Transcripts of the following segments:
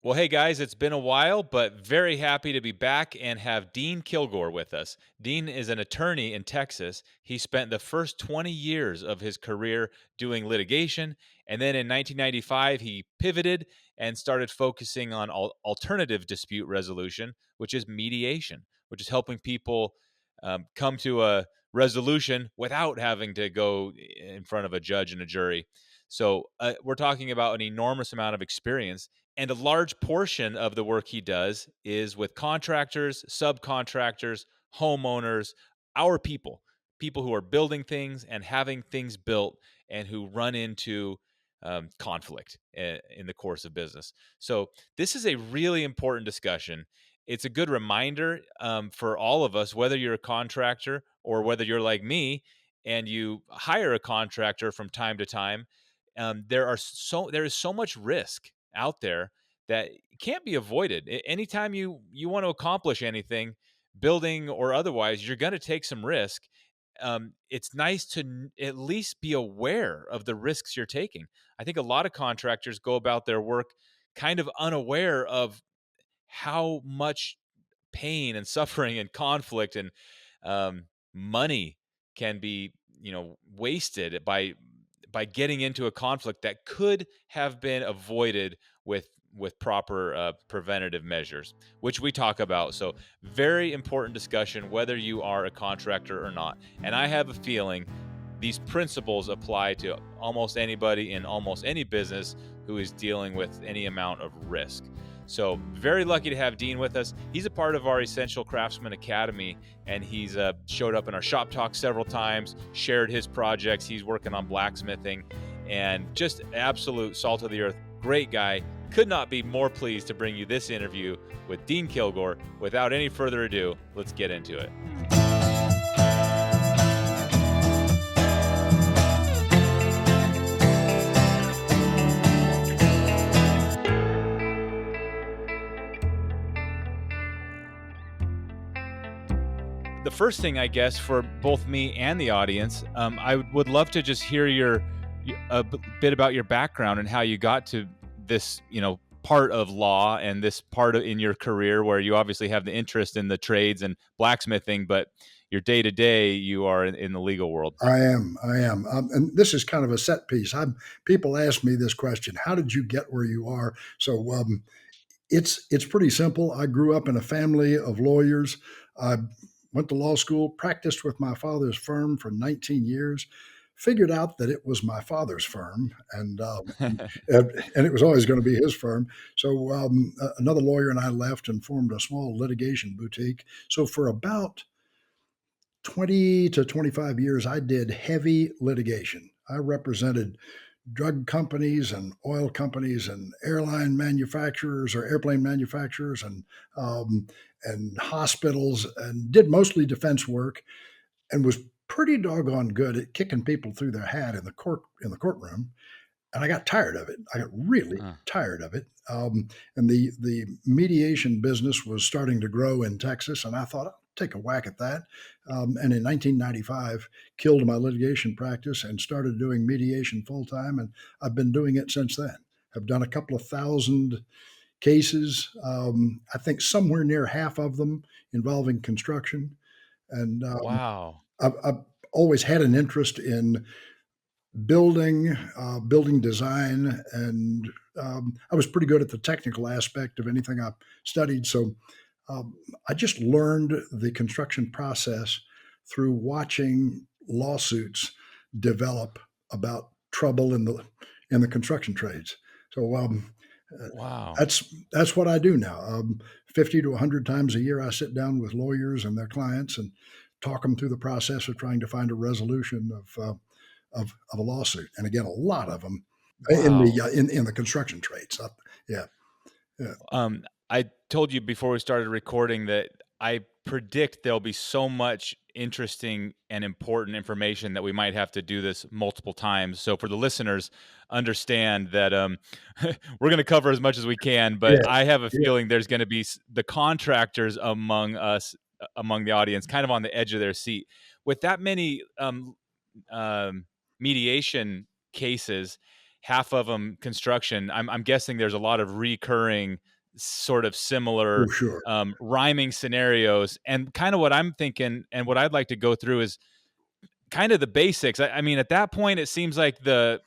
Well, hey guys, it's been a while, but very happy to be back and have Dean Kilgore with us. Dean is an attorney in Texas. He spent the first 20 years of his career doing litigation, and then in 1995, he pivoted and started focusing on alternative dispute resolution, which is mediation, which is helping people come to a resolution without having to go in front of a judge and a jury. So, we're talking about an enormous amount of experience, and a large portion of the work he does is with contractors, subcontractors, homeowners, our people who are building things and having things built and who run into conflict in the course of business. So, this is a really important discussion. It's a good reminder for all of us, whether you're a contractor or whether you're like me and you hire a contractor from time to time. There is so much risk out there that can't be avoided. Anytime you want to accomplish anything, building or otherwise, you're going to take some risk. It's nice to at least be aware of the risks you're taking. I think a lot of contractors go about their work kind of unaware of how much pain and suffering and conflict and money can be wasted by getting into a conflict that could have been avoided with proper preventative measures, which we talk about. So very important discussion whether you are a contractor or not. And I have a feeling these principles apply to almost anybody in almost any business who is dealing with any amount of risk. So very lucky to have Dean with us. He's a part of our Essential Craftsman Academy, and he's showed up in our shop talk several times, shared his projects. He's working on blacksmithing, and just absolute salt of the earth. Great guy. Could not be more pleased to bring you this interview with Dean Kilgore. Without any further ado, let's get into it. The first thing, I guess, for both me and the audience, I would love to just hear bit about your background and how you got to this, part of law and this part in your career where you obviously have the interest in the trades and blacksmithing, but your day to day, you are in the legal world. I am, and this is kind of a set piece. People ask me this question: How did you get where you are? So it's pretty simple. I grew up in a family of lawyers. I went to law school, practiced with my father's firm for 19 years. Figured out that it was my father's firm, and it was always going to be his firm. So another lawyer and I left and formed a small litigation boutique. So for about 20 to 25 years, I did heavy litigation. I represented drug companies and oil companies and airline manufacturers or airplane manufacturers and hospitals, and did mostly defense work, and was pretty doggone good at kicking people through their hat in the courtroom. And I got tired of it. I got really Uh, tired of it. And the mediation business was starting to grow in Texas, and I thought I'll take a whack at that. And in 1995, killed my litigation practice and started doing mediation full time, and I've been doing it since then. I've done a couple of thousand cases. I think somewhere near half of them involving construction, and wow. I've always had an interest in building design, and I was pretty good at the technical aspect of anything I studied. So I just learned the construction process through watching lawsuits develop about trouble in the construction trades. So Wow. that's what I do now. 50 to 100 times a year, I sit down with lawyers and their clients and talk them through the process of trying to find a resolution of a lawsuit. And again, a lot of them Wow. in the construction trades. Yeah, yeah, I told you before we started recording that I predict there'll be so much interesting and important information that we might have to do this multiple times. So for the listeners, understand that we're going to cover as much as we can, but yeah, I have a yeah. feeling there's going to be the contractors among us, among the audience, kind of on the edge of their seat. With that many um, mediation cases, half of them construction. I'm guessing there's a lot of recurring, sort of Oh, similar, sure. rhyming scenarios. And kind of what I'm thinking, and what I'd like to go through is kind of the basics. I mean, at that point, it seems like the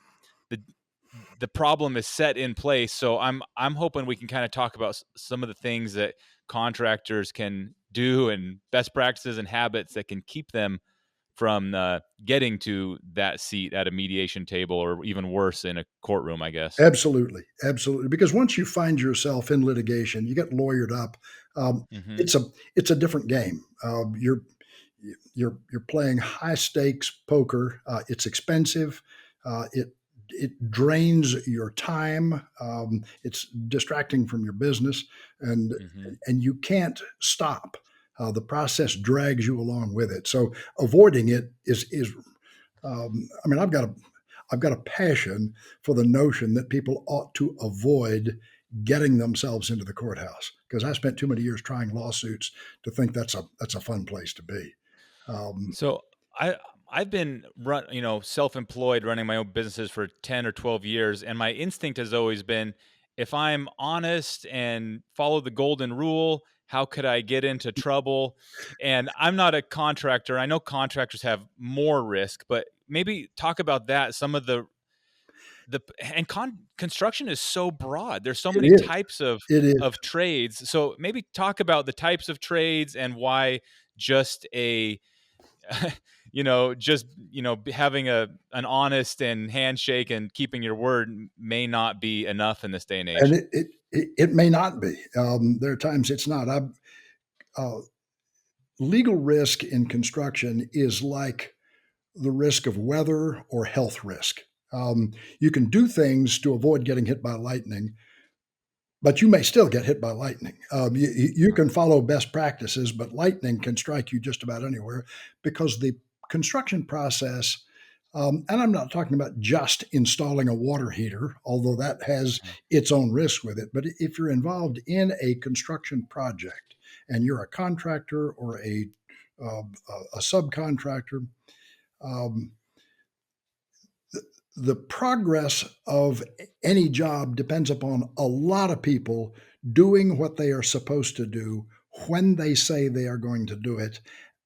the problem is set in place. So I'm hoping we can kind of talk about some of the things that contractors can do, and best practices and habits that can keep them from getting to that seat at a mediation table, or even worse, in a courtroom, I guess. Absolutely, absolutely. Because once you find yourself in litigation, you get lawyered up. Um, Hmm. it's a different game. You're playing high stakes poker. It's expensive. It drains your time. It's distracting from your business, and Hmm. and you can't stop. The process drags you along with it. So avoiding it is. I mean, I've got a passion for the notion that people ought to avoid getting themselves into the courthouse because I spent too many years trying lawsuits to think that's a fun place to be. Um, So I I've been self-employed, running my own businesses for 10 or 12 years, and my instinct has always been, if I'm honest and follow the golden rule, how could I get into trouble? And I'm not a contractor. I know contractors have more risk, but maybe talk about that. Some of the and construction is so broad. There's so it many is. types It is. of trades. So maybe talk about the types of trades, and why just a just having an honest and handshake and keeping your word may not be enough in this day and And age. it may not be. There are times it's not. Uh, Legal risk in construction is like the risk of weather or health risk. You can do things to avoid getting hit by lightning, but you may still get hit by lightning. You can follow best practices, but lightning can strike you just about anywhere because the construction process, and I'm not talking about just installing a water heater, although that has Mhm. its own risk with it. But if you're involved in a construction project and you're a contractor or a subcontractor, um, the progress of any job depends upon a lot of people doing what they are supposed to do when they say they are going to do it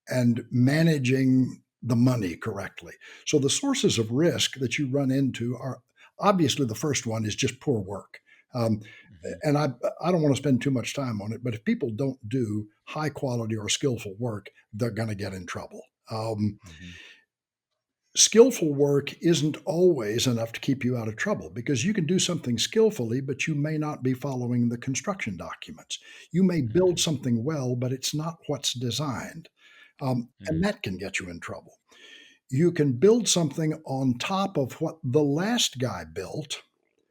and managing the money correctly. So the sources of risk that you run into are obviously the first one is just poor work. Um, Mhm. and I don't want to spend too much time on it, but if people don't do high quality or skillful work, they're going to get in trouble. Mhm. Skillful work isn't always enough to keep you out of trouble because you can do something skillfully, but you may not be following the construction documents. You may build Mhm. something well, but it's not what's designed. And Mhm. that can get you in trouble. You can build something on top of what the last guy built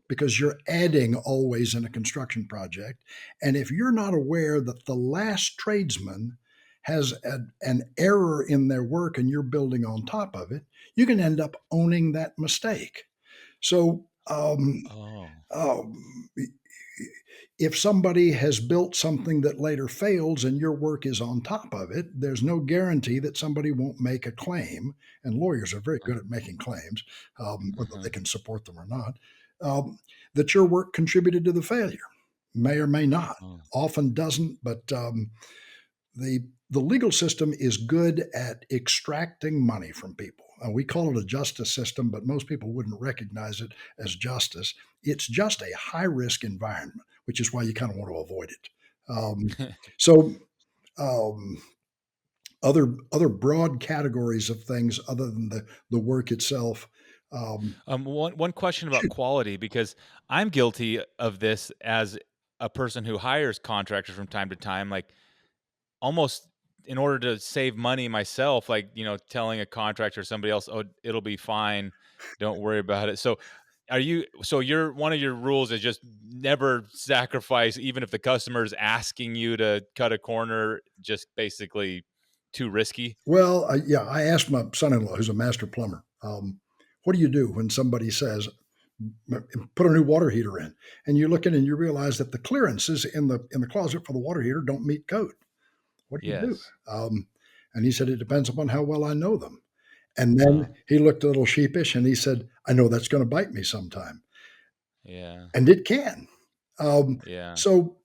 because you're adding always in a construction project. And if you're not aware that the last tradesman has an error in their work and you're building on top of it, you can end up owning that mistake. So, Oh. um, if somebody has built something that later fails and your work is on top of it, there's no guarantee that somebody won't make a claim. And lawyers are very Uh, good at making claims, whether they uh-huh. can support them or not, um, that your work contributed to the failure. May or may not. Oh. Often doesn't, but the legal system is good at extracting money from people. We call it a justice system, but most people wouldn't recognize it as justice. It's just a high risk environment, which is why you kind of want to avoid it. So, um, other broad categories of things other than the work itself. Um, One question about shoot, quality, because I'm guilty of this as a person who hires contractors from time to time, like, almost in order to save money myself, like, telling a contractor or somebody else, "Oh, it'll be fine. Don't worry about it." So you're one of your rules is just never sacrifice, even if the customer is asking you to cut a corner, just basically too risky? well, yeah, I asked my son-in-law, who's a master plumber, what do you do when somebody says, put a new water heater in, and you look in and you realize that the clearances in the closet for the water heater don't meet code. What do you do? Yes. And he said, it depends upon how well I know them. And then Oh. he looked a little sheepish and he said, I know that's going to bite me sometime. Yeah. and it can. Um, Yeah. so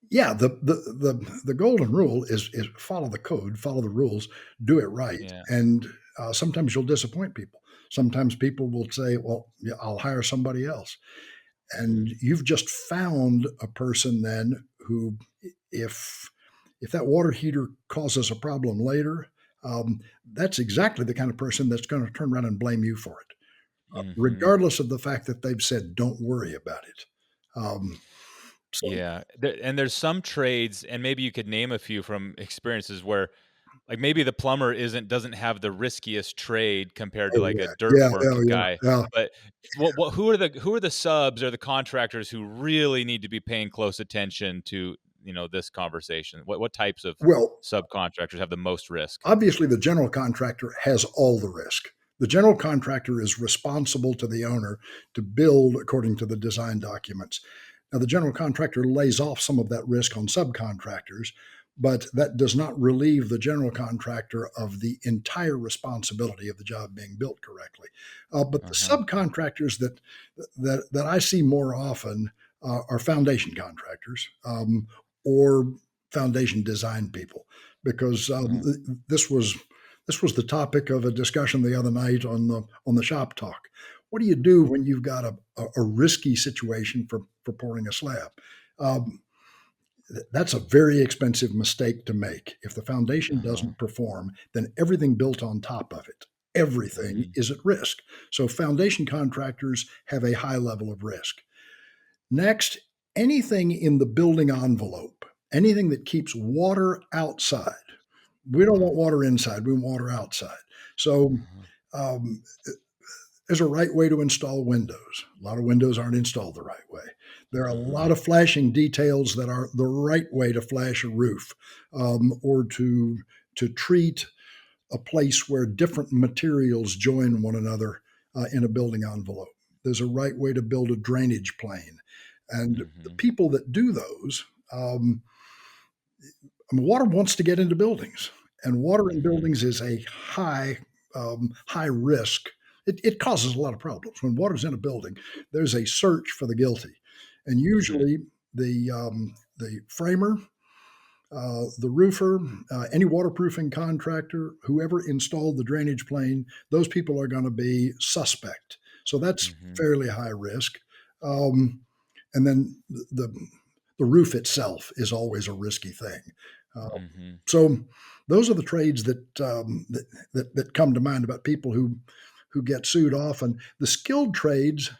yeah, the golden rule is follow the code, follow the rules, do it right, Yeah. and sometimes you'll disappoint people. Sometimes people will say, "Well, yeah, I'll hire somebody else," and Mhm. you've just found a person then who, if if that water heater causes a problem later, that's exactly the kind of person that's going to turn around and blame you for it, Mhm. regardless of the fact that they've said, "Don't worry about it." Um, so, Yeah. And there's some trades, and maybe you could name a few from experiences where, like, maybe the plumber doesn't have the riskiest trade compared to oh like a yeah, dirt yeah, work yeah, guy, yeah. but who are the subs or the contractors who really need to be paying close attention to, this conversation? What types of Well, subcontractors have the most risk? obviously, the general contractor has all the risk. The general contractor is responsible to the owner to build according to the design documents. Now, the general contractor lays off some of that risk on subcontractors, but that does not relieve the general contractor of the entire responsibility of the job being built correctly. But the Uh-huh. subcontractors that I see more often are foundation contractors, or foundation design people, because Uh-huh. this was the topic of a discussion the other night on the shop talk. What do you do when you've got a risky situation for pouring a slab? Um, that's a very expensive mistake to make. If the foundation Uh-huh. doesn't perform, then everything built on top of it, everything Mhm. is at risk. So foundation contractors have a high level of risk. Next, anything in the building envelope, anything that keeps water outside. We don't Uh-huh. want water inside, we want water outside. So, Uh-huh. um, there's a right way to install windows. A lot of windows aren't installed the right way. There are a Uh-huh. lot of flashing details that are the right way to flash a roof, or to treat a place where different materials join one another in a building envelope. There's a right way to build a drainage plane. And the Mhm. people that do those, um, I mean, water wants to get into buildings, and water in Mhm. buildings is a high risk. It causes a lot of problems. When water's in a building, there's a search for the guilty, and Mhm. usually the framer, the roofer, any waterproofing contractor, whoever installed the drainage plane, those people are going to be suspect. So that's Mhm. fairly high risk. Um, and then the roof itself is always a risky thing. Uh, Mhm. so those are the trades that come to mind about people who get sued often. The skilled trades,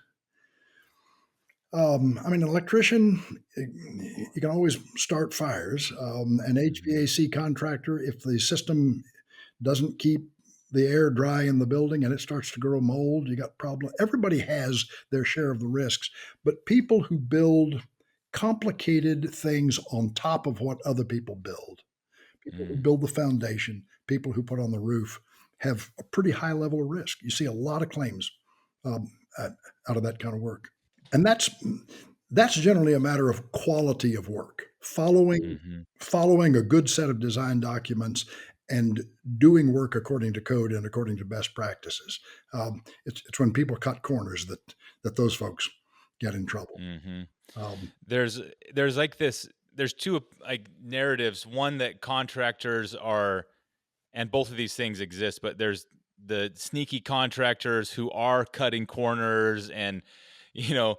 I mean, an electrician, you can always start fires. An Mhm. HVAC contractor, if the system doesn't keep the air dry in the building and it starts to grow mold, you got problem. Everybody has their share of the risks, but people who build complicated things on top of what other people build, people who Mm. build the foundation, people who put on the roof, have a pretty high level of risk. You see a lot of claims um, out out of that kind of work. And that's generally a matter of quality of work, Mhm. following a good set of design documents and doing work according to code and according to best practices. It's when people cut corners that those folks get in trouble. Mhm. Um, There's there's like this there's two like narratives, one that contractors are, and both of these things exist, but there's the sneaky contractors who are cutting corners and, you know,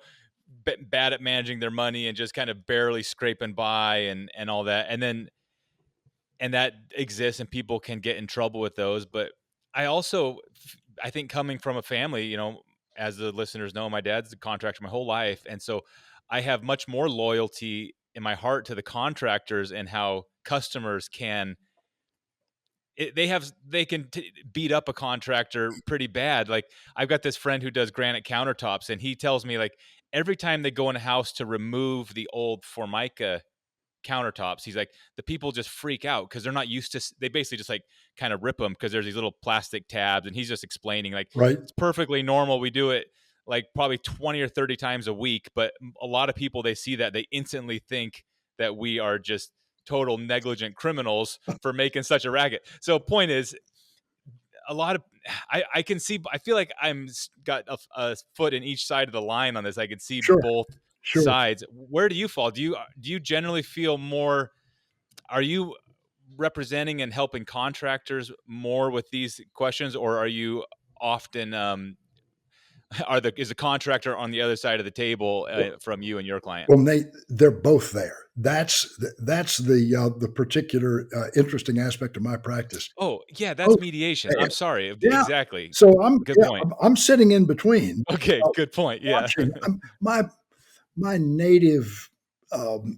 bad at managing their money and just kind of barely scraping by and all that. And that exists and people can get in trouble with those, but I think coming from a family, as the listeners know, my dad's a contractor my whole life, and so I have much more loyalty in my heart to the contractors and how customers can they can beat up a contractor pretty bad. Like, I've got this friend who does granite countertops, and he tells me, like, every time they go in a house to remove the old formica countertops, he's like, the people just freak out because they're not used to they basically just like kind of rip them because there's these little plastic tabs, and he's just explaining, like, right? it's perfectly normal, we do it like probably 20 or 30 times a week, but a lot of people, they see that, they instantly think that we are just total negligent criminals for making such a racket. So point is, a lot of I can see I feel like got a foot in each side of the line on this. I can see Sure, both sure. sides. Where do you fall? Do you generally feel more are you representing and helping contractors more with these questions, or are you often are the is the contractor on the other side of the table from you and your client? Well, they're both there. That's the particular, interesting aspect of my practice. Oh, yeah, that's Both mediation. there. I'm sorry. Yeah. Exactly. So I'm Good yeah, point. I'm sitting in between, Okay, uh, good point. Yeah. watching. My native,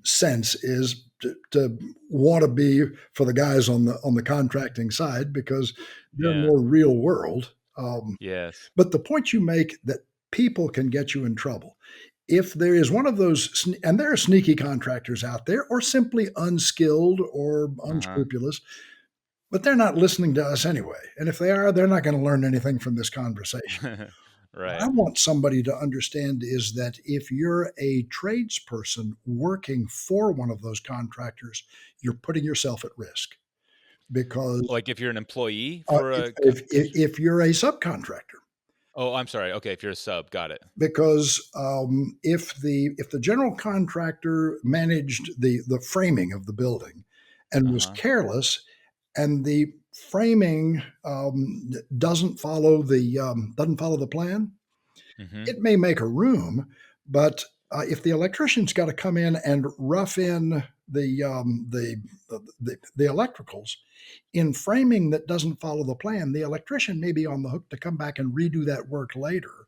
sense is to wanna be for the guys on the contracting side because they're Yeah. more real world, Yes. but the point you make that people can get you in trouble. If there is one of those and there are sneaky contractors out there or simply unskilled or Uh-huh. unscrupulous, but they're not listening to us anyway, and if they are, they're not gonna learn anything from this conversation. What I Right. want somebody to understand is that if you're a tradesperson working for one of those contractors, you're putting yourself at risk because, Like if you're an employee for if a if con if you're a subcontractor, Oh, I'm sorry. Okay, if you're a sub, got it. because, if the general contractor managed the framing of the building and was Uh-huh. careless and the framing, doesn't follow the plan, Mhm. it may make a room, but, if the electrician's gotta come in and rough in the electricals in framing that doesn't follow the plan, the electrician may be on the hook to come back and redo that work later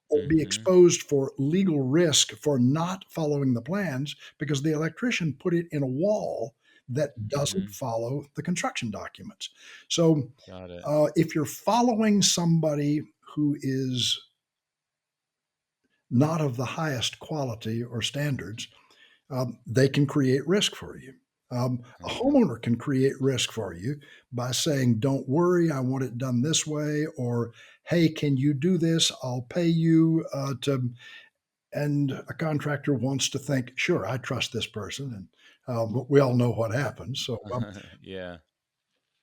or be Mhm. exposed for legal risk for not following the plans because the electrician put it in a wall that doesn't Mhm. follow the construction documents. So, Got it. if you're following somebody who is not of the highest quality or standards, they can create risk for you. A Uh-huh. homeowner can create risk for you by saying, "Don't worry, I want it done this way," or "Hey, can you do this? I'll pay you to." And a contractor wants to think, "Sure, I trust this person," and we all know what happens. So Yeah.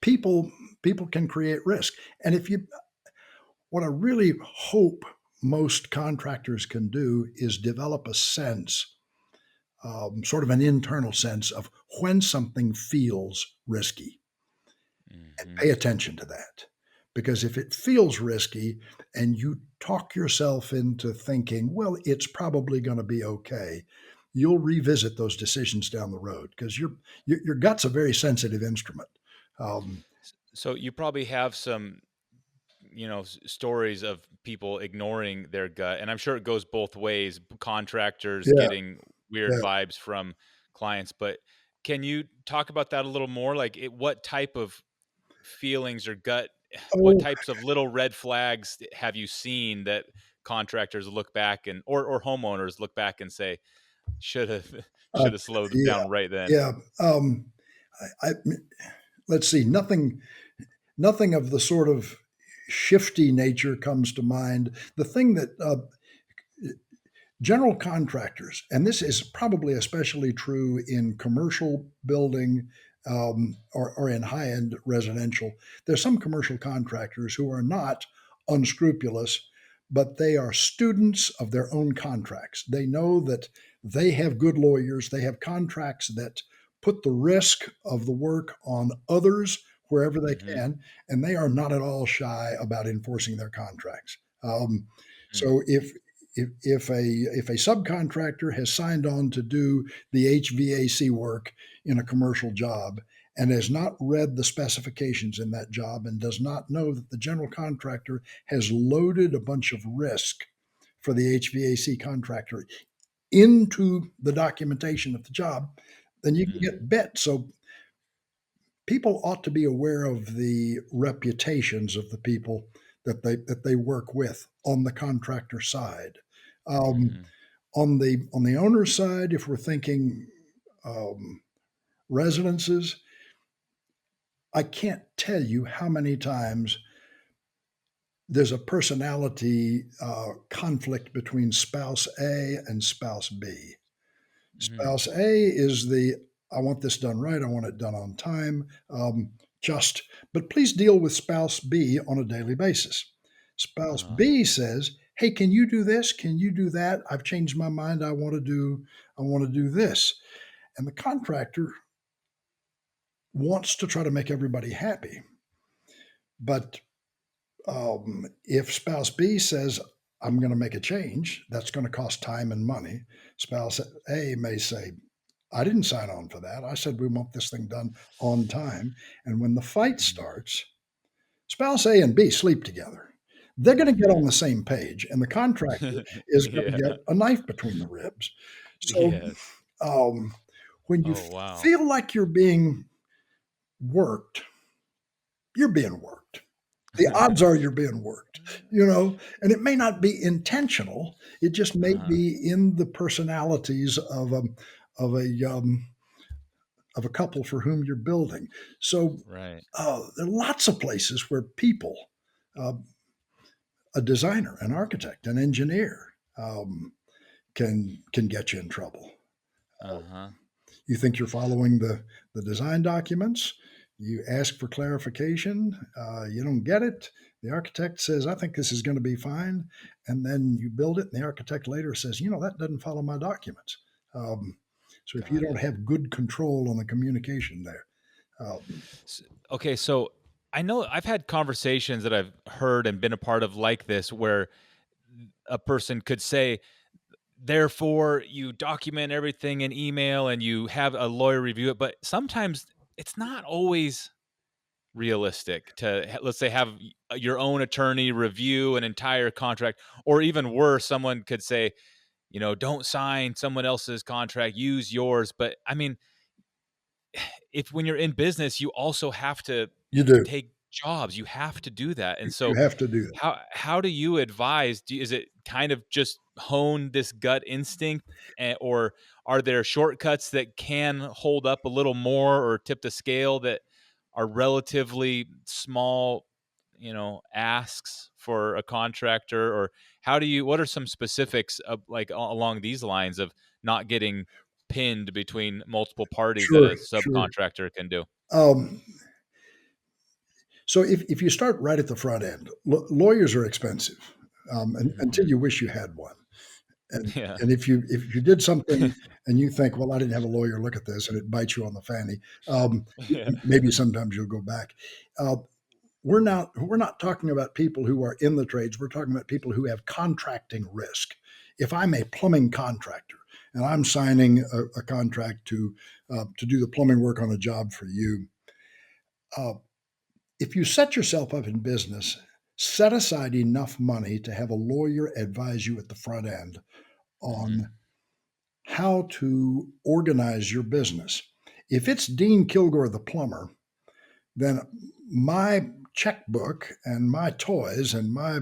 people people can create risk, and if you what I really hope most contractors can do is develop a sense, sort of an internal sense of when something feels risky and Mhm. pay attention to that. Because if it feels risky and you talk yourself into thinking, well, it's probably going to be okay, you'll revisit those decisions down the road because your gut's a very sensitive instrument. Um, So you probably have some, stories of people ignoring their gut, and I'm sure it goes both ways, contractors yeah, getting weird yeah. vibes from clients, but can you talk about that a little more? Like what type of feelings or gut what Oh, types of little red flags have you seen that contractors look back and or homeowners look back and say, "Should have uh, should have slowed yeah, down right then." yeah. I let's see. Nothing of the sort of shifty nature comes to mind. The thing that general contractors, and this is probably especially true in commercial building, or in high end residential. There's some commercial contractors who are not unscrupulous, but they are students of their own contracts. They know that they have good lawyers, they have contracts that put the risk of the work on others wherever they Mhm. can, and they are not at all shy about enforcing their contracts. Mm. So if a subcontractor has signed on to do the HVAC work in a commercial job and has not read the specifications in that job and does not know that the general contractor has loaded a bunch of risk for the HVAC contractor into the documentation of the job, then you can Mm. get bit. So people ought to be aware of the reputations of the people that they work with on the contractor side. Um, Mhm. on the owner side, if we're thinking, um, residences, I can't tell you how many times there's a personality, conflict between spouse A and spouse B. Mhm. Spouse A is the, "I want this done right, I want it done on time." just, but please deal with spouse B on a daily basis. Spouse Uh-huh. B says, hey, can you do this? Can you do that? I've changed my mind. I want to do this. And the contractor wants to try to make everybody happy. But if spouse B says, I'm going to make a change, that's going to cost time and money. Spouse A may say, I didn't sign on for that. I said we want this thing done on time. And when the fight Mhm. starts, spouse A and B sleep together. They're going to get on the same page, and the contractor is going to Yeah. get a knife between the ribs. So, Yes. um, when you Oh, wow. feel like you're being worked, you're being worked. The odds are you're being worked, and it may not be intentional. It just may Uh-huh. be in the personalities of a of a couple for whom you're building. So Right. there are lots of places where people, uh, a designer, an architect, an engineer, can get you in trouble. Uh-huh. You think you're following the design documents. You ask for clarification. You don't get it. The architect says, I think this is going to be fine. And then you build it, and the architect later says, that doesn't follow my documents. Um, so if you Got don't it. have good control on the communication there, um, S Okay, so I know I've had conversations that I've heard and been a part of like this where a person could say, therefore, you document everything in email and you have a lawyer review it, but sometimes it's not always realistic to let's say have your own attorney review an entire contract, or even worse, someone could say, don't sign someone else's contract, use yours. But I mean, if when you're in business, you also have to you do. take jobs, you have to do that. And You so have to do that. how do you advise? Is it kind of just hone this gut instinct, or are there shortcuts that can hold up a little more or tip the scale that are relatively small, asks for a contractor? Or what are some specifics of like along these lines of not getting pinned between multiple parties that a Sure, sure. subcontractor can do? Um, so if you start right at the front end, lawyers are expensive, until Mhm. you wish you had one. And Yeah. and if you did something and you think, "Well, I didn't have a lawyer look at this," and it bites you on the fanny, Yeah. maybe sometimes you'll go back. Uh, we're not talking about people who are in the trades, we're talking about people who have contracting risk. If I'm a plumbing contractor and I'm signing a contract to do the plumbing work on a job for you, uh, if you set yourself up in business, set aside enough money to have a lawyer advise you at the front end Mhm. on how to organize your business. If it's Dean Kilgore the plumber, then my checkbook and my toys and my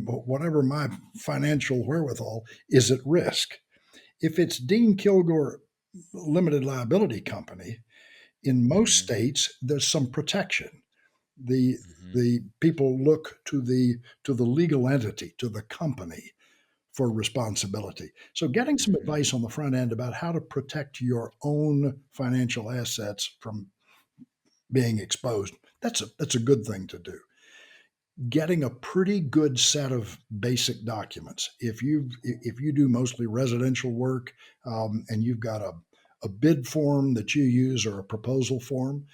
whatever my financial wherewithal is at risk. If it's Dean Kilgore Limited Liability Company, in most Mhm. states there's some protection. The Mhm. the people look to the legal entity, to the company for responsibility. So getting some Mhm. advice on the front end about how to protect your own financial assets from being exposed, that's a good thing to do. Getting a pretty good set of basic documents. If you do mostly residential work, and you've got a bid form that you use or a proposal form,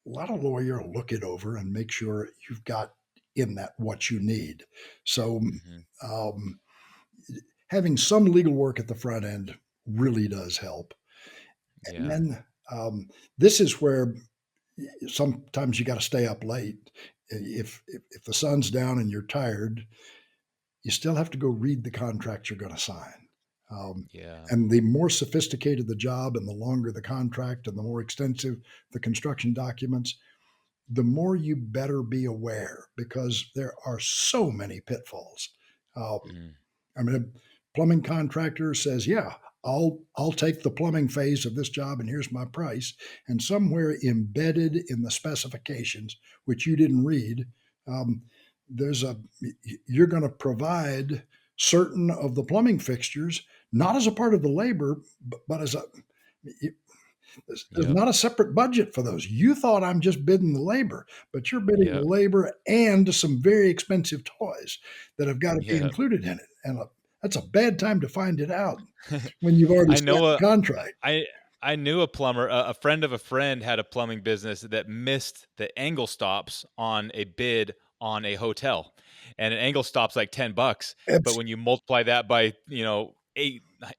let a lawyer look it over and make sure you've got in that what you need. So, Mhm. um, having some legal work at the front end really does help. And Yeah. then, this is where sometimes you got to stay up late. If the sun's down and you're tired, you still have to go read the contract you're going to sign. Um, Yeah. and the more sophisticated the job, and the longer the contract, and the more extensive the construction documents, the more you better be aware, because there are so many pitfalls. Um, Mm. I mean, a plumbing contractor says, "Yeah, I'll take the plumbing phase of this job, and here's my price." And somewhere embedded in the specifications, which you didn't read, um, there's a you're going to provide certain of the plumbing fixtures not as a part of the labor, but as a There's Yep. not a separate budget for those. You thought I'm just bidding the labor, but you're bidding the Yep. labor and some very expensive toys that have got to be Yep. included in it. And that's a bad time to find it out when you've already I signed know the contract. I I knew a plumber, a friend of a friend had a plumbing business that missed the angle stops on a bid on a hotel. And an angle stop's like $10, but Abs- when you multiply that by,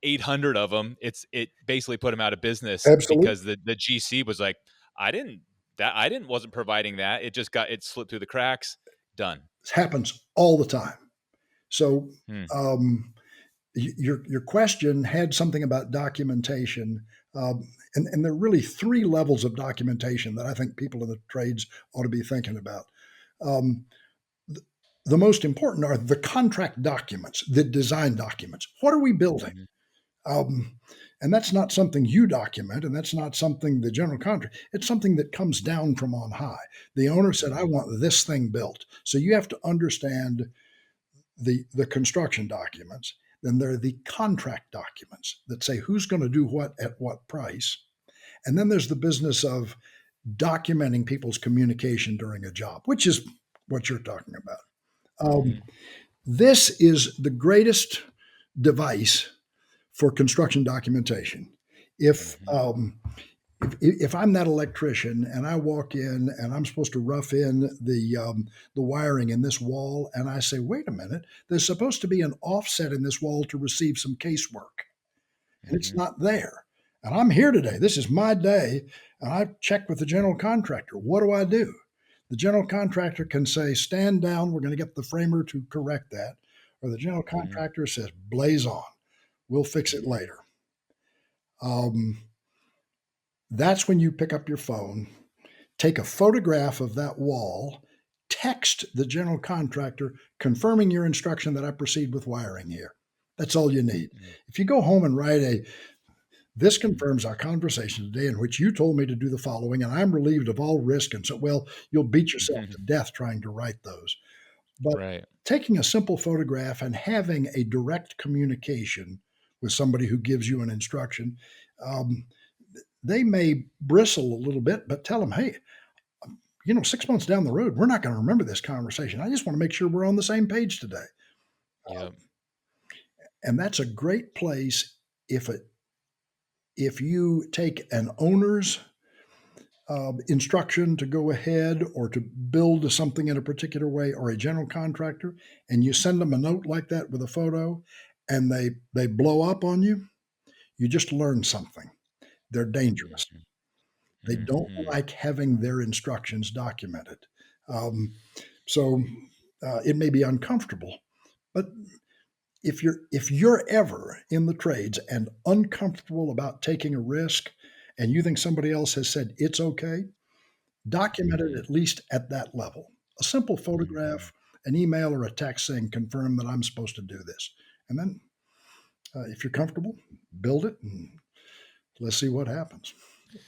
800 of them, it basically put him out of business Absolutely. because the GC was like, I didn't I didn't wasn't providing that. It slipped through the cracks. Done. This happens all the time. So, Hmm. um, your question had something about documentation, and there are really three levels of documentation that I think people in the trades ought to be thinking about. Um, the most important are the contract documents, the design documents. What are we building? Mhm. Um, and that's not something you document, and that's not something the general contractor. It's something that comes down from on high. The owner said, "I Mhm. want this thing built." So you have to understand the construction documents. Then there are the contract documents that say who's going to do what at what price. And then there's the business of documenting people's communication during a job, which is what you're talking about. Um, Mhm. this is the greatest device for construction documentation. If Mhm. um, if I'm that electrician and I walk in and I'm supposed to rough in the wiring in this wall, and I say, wait a minute, there's supposed to be an offset in this wall to receive some casework, and it's Mhm. not there. And I'm here today. This is my day, and I check with the general contractor. What do I do? The general contractor can say, stand down. We're going to get the framer to correct that. Or the general Mhm. contractor says, blaze on. We'll fix it Mhm. later. Um, that's when you pick up your phone, take a photograph of that wall, text the general contractor confirming your instruction that I proceed with wiring here. That's all you need. Mhm. If you go home and write this Mhm. confirms our conversation today in which you told me to do the following, and I'm relieved of all risk. And so, well, you'll beat yourself to Mhm. death trying to write those. But Right. taking a simple photograph and having a direct communication with somebody who gives you an instruction, um, they may bristle a little bit, but tell them, hey, 6 months down the road, we're not going to remember this conversation. I just want to make sure we're on the same page today. Yep. And that's a great place if you take an owner's instruction to go ahead or to build something in a particular way, or a general contractor, and you send them a note like that with a photo, and they blow up on you. You just learn something. They're dangerous. Mhm. They don't Mhm. like having their instructions documented. Um, so it may be uncomfortable, but if you're ever in the trades and uncomfortable about taking a risk, and you think somebody else has said it's okay, document it Mhm. at least at that level. A simple Mhm. photograph, an email, or a text saying, confirm that I'm supposed to do this. And then, if you're comfortable, build it and let's see what happens.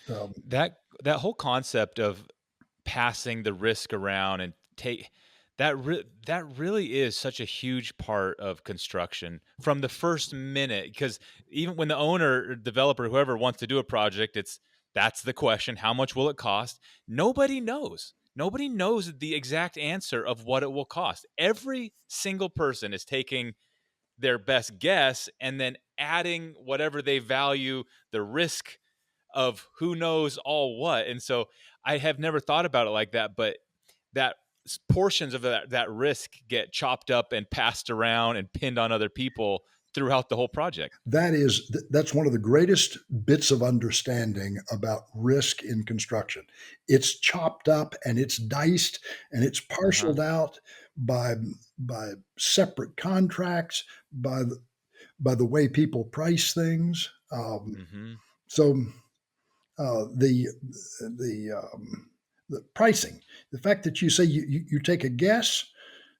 Um, That whole concept of passing the risk around and take that really is such a huge part of construction from the first minute, because even when the owner or developer, whoever wants to do a project, that's the question: how much will it cost? Nobody knows the exact answer of what it will cost. Every single person is taking their best guess and then adding whatever they value the risk of who knows all what. And so I have never thought about it like that, but that portions of that risk get chopped up and passed around and pinned on other people throughout the whole project. that's one of the greatest bits of understanding about risk in construction. It's chopped up and it's diced and it's Uh-huh. parceled out by by separate contracts, by the way people price things. Mhm. So uh, the the pricing, the fact that you say you take a guess,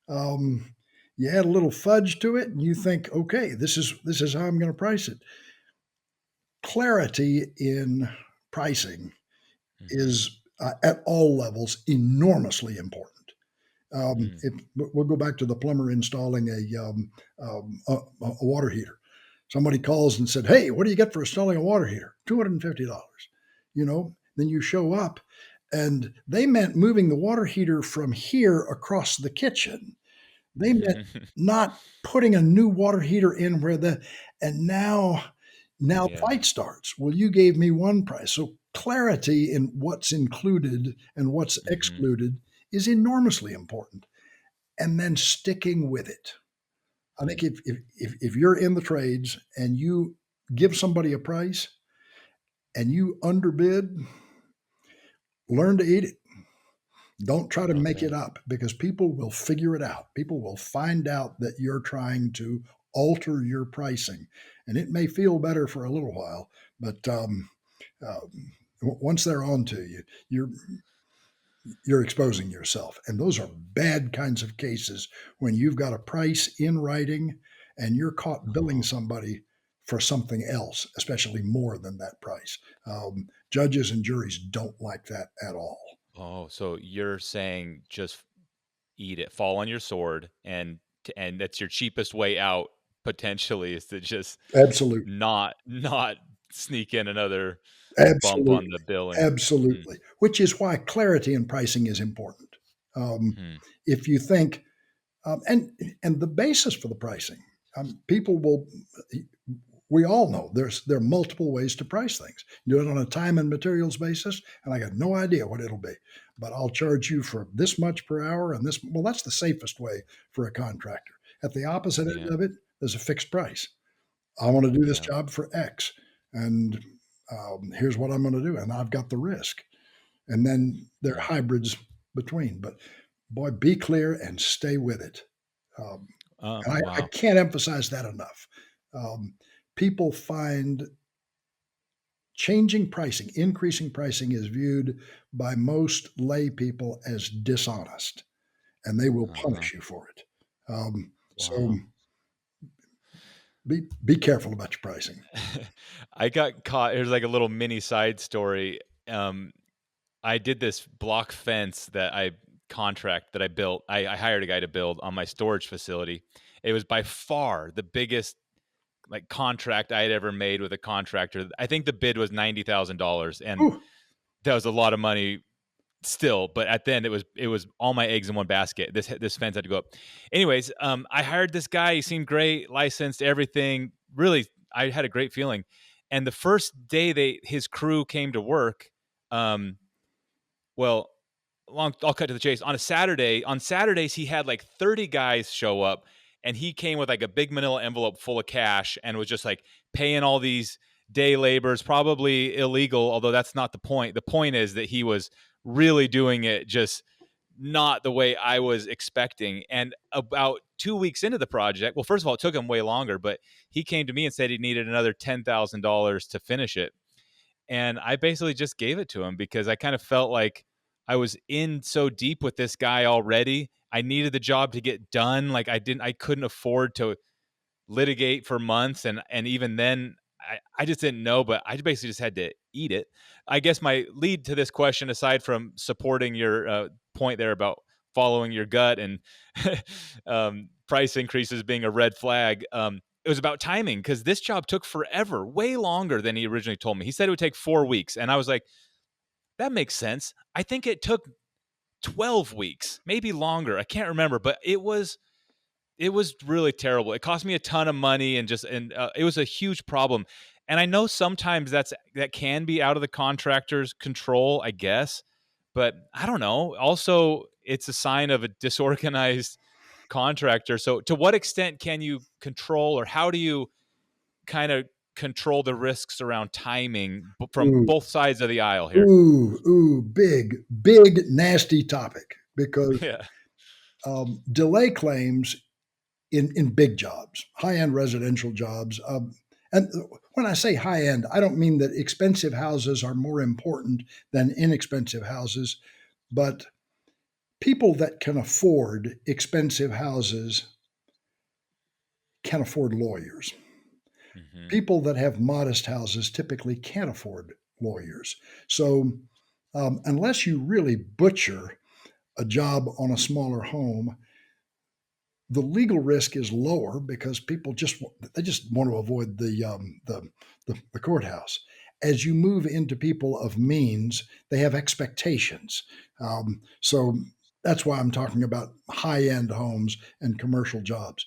um, you add a little fudge to it, and you think, okay, this is how I'm going to price it. Clarity in pricing Mhm. is at all levels enormously important. Mm. We'll go back to the plumber installing a water heater. Somebody calls and said, "Hey, what do you get for installing a water heater? $250." Then you show up, and they meant moving the water heater from here across the kitchen. They meant not putting a new water heater in where the and now Yeah. fight starts. Well, you gave me one price. So clarity in what's included and what's Mhm. excluded is enormously important. And then sticking with it. I think Mm. if you're in the trades and you give somebody a price and you underbid, learn to eat it. Don't try to make it Okay. up because people will figure it out. People will find out that you're trying to alter your pricing, and it may feel better for a little while, but once they're on to you, you're you're exposing yourself, and those are bad kinds of cases when you've got a price in writing and you're caught billing Oh. somebody for something else, especially more than that price. Judges and juries don't like that at all. Oh, so you're saying just eat it, fall on your sword, and that's your cheapest way out potentially is to just Absolutely. not sneak in another bump on Absolutely, the billing. Mm, absolutely, which is why clarity in pricing is important. mhm. If you think, and the basis for the pricing, people will we all know there are multiple ways to price things. You do it on a time and materials basis, and I got no idea what it'll be, but I'll charge you for this much per hour and this well, that's the safest way for a contractor. At the opposite end Yeah, of it, there's a fixed price. I want to do this yeah. job for X, and here's what I'm going to do, and I've got the risk. And then there are Mm. hybrids between. But boy, be clear and stay with it. Um, and I Wow. can't emphasize that enough. Um, People find changing pricing, increasing pricing is viewed by most lay people as dishonest, and they will Uh-huh. punish you for it. So Wow. be careful about your pricing. I got caught. Here's like a little mini side story. Um, I did this block fence that I built. I hired a guy to build on my storage facility. It was by far the biggest like contract I had ever made with a contractor. I think the bid was $90,000, and Ooh, that was a lot of money still. But at the end, it was all my eggs in one basket. This fence had to go up. Anyways, I hired this guy. He seemed great, licensed, everything. Really, I had a great feeling. And the first day his crew came to work, um, well, I'll cut to the chase. On Saturdays, he had like 30 guys show up, and he came with like a big manila envelope full of cash and was just like paying all these day laborers, probably illegal, although that's not the point. The point is that he was really doing it just not the way I was expecting. And about 2 weeks into the project, well, first of all, it took him way longer, but he came to me and said he needed another $10,000 to finish it. And I basically just gave it to him because I kind of felt like I was in so deep with this guy already. I needed the job to get done. Like I couldn't afford to litigate for months, and even then I just didn't know, but I basically just had to eat it. I guess my lead to this question, aside from supporting your point there about following your gut and price increases being a red flag, it was about timing because this job took forever, way longer than he originally told me. He said it would take 4 weeks, and I was like, that makes sense. I think it took 12 weeks, maybe longer. I can't remember, but it was really terrible. It cost me a ton of money and it was a huge problem. And I know sometimes that can be out of the contractor's control, I guess, but I don't know. Also, it's a sign of a disorganized contractor. So to what extent can you control or how do you kind of control the risks around timing from ooh, both sides of the aisle here? big, big, nasty topic because Yeah. delay claims in big jobs, high end residential jobs. And when I say high end, I don't mean that expensive houses are more important than inexpensive houses, but people that can afford expensive houses can afford lawyers. Hmm. People that have modest houses typically can't afford lawyers. So, unless you really butcher a job on a smaller home, the legal risk is lower because people just want to avoid the courthouse, as you move into people of means, they have expectations. So that's why I'm talking about high end homes and commercial jobs.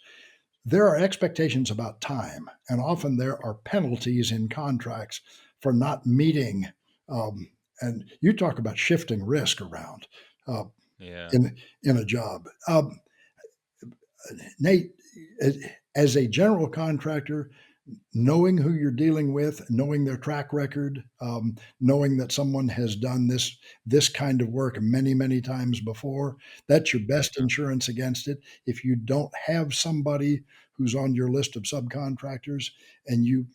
There are expectations about time, and often there are penalties in contracts for not meeting. Um, and you talk about shifting risk around uh, Yeah. in a job. Nate, as a general contractor, knowing who you're dealing with, knowing their track record, knowing that someone has done this kind of work many times before, that's your best Yeah. insurance against it. If you don't have somebody who's on your list of subcontractors and you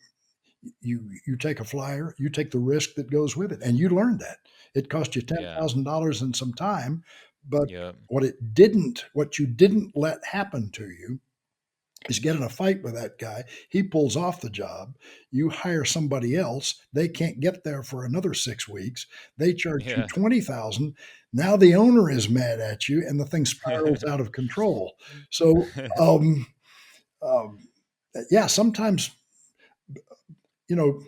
take a flyer, you take the risk that goes with it, and you learn that. It cost you Yeah. $10,000 and some time, but Yep. what you didn't let happen to you is get in a fight with that guy. He pulls off the job. You hire somebody else. They can't get there for another 6 weeks. They charge you Yeah. 20,000. Now the owner is mad at you, and the thing spirals out of control. So, um, um, yeah, sometimes you know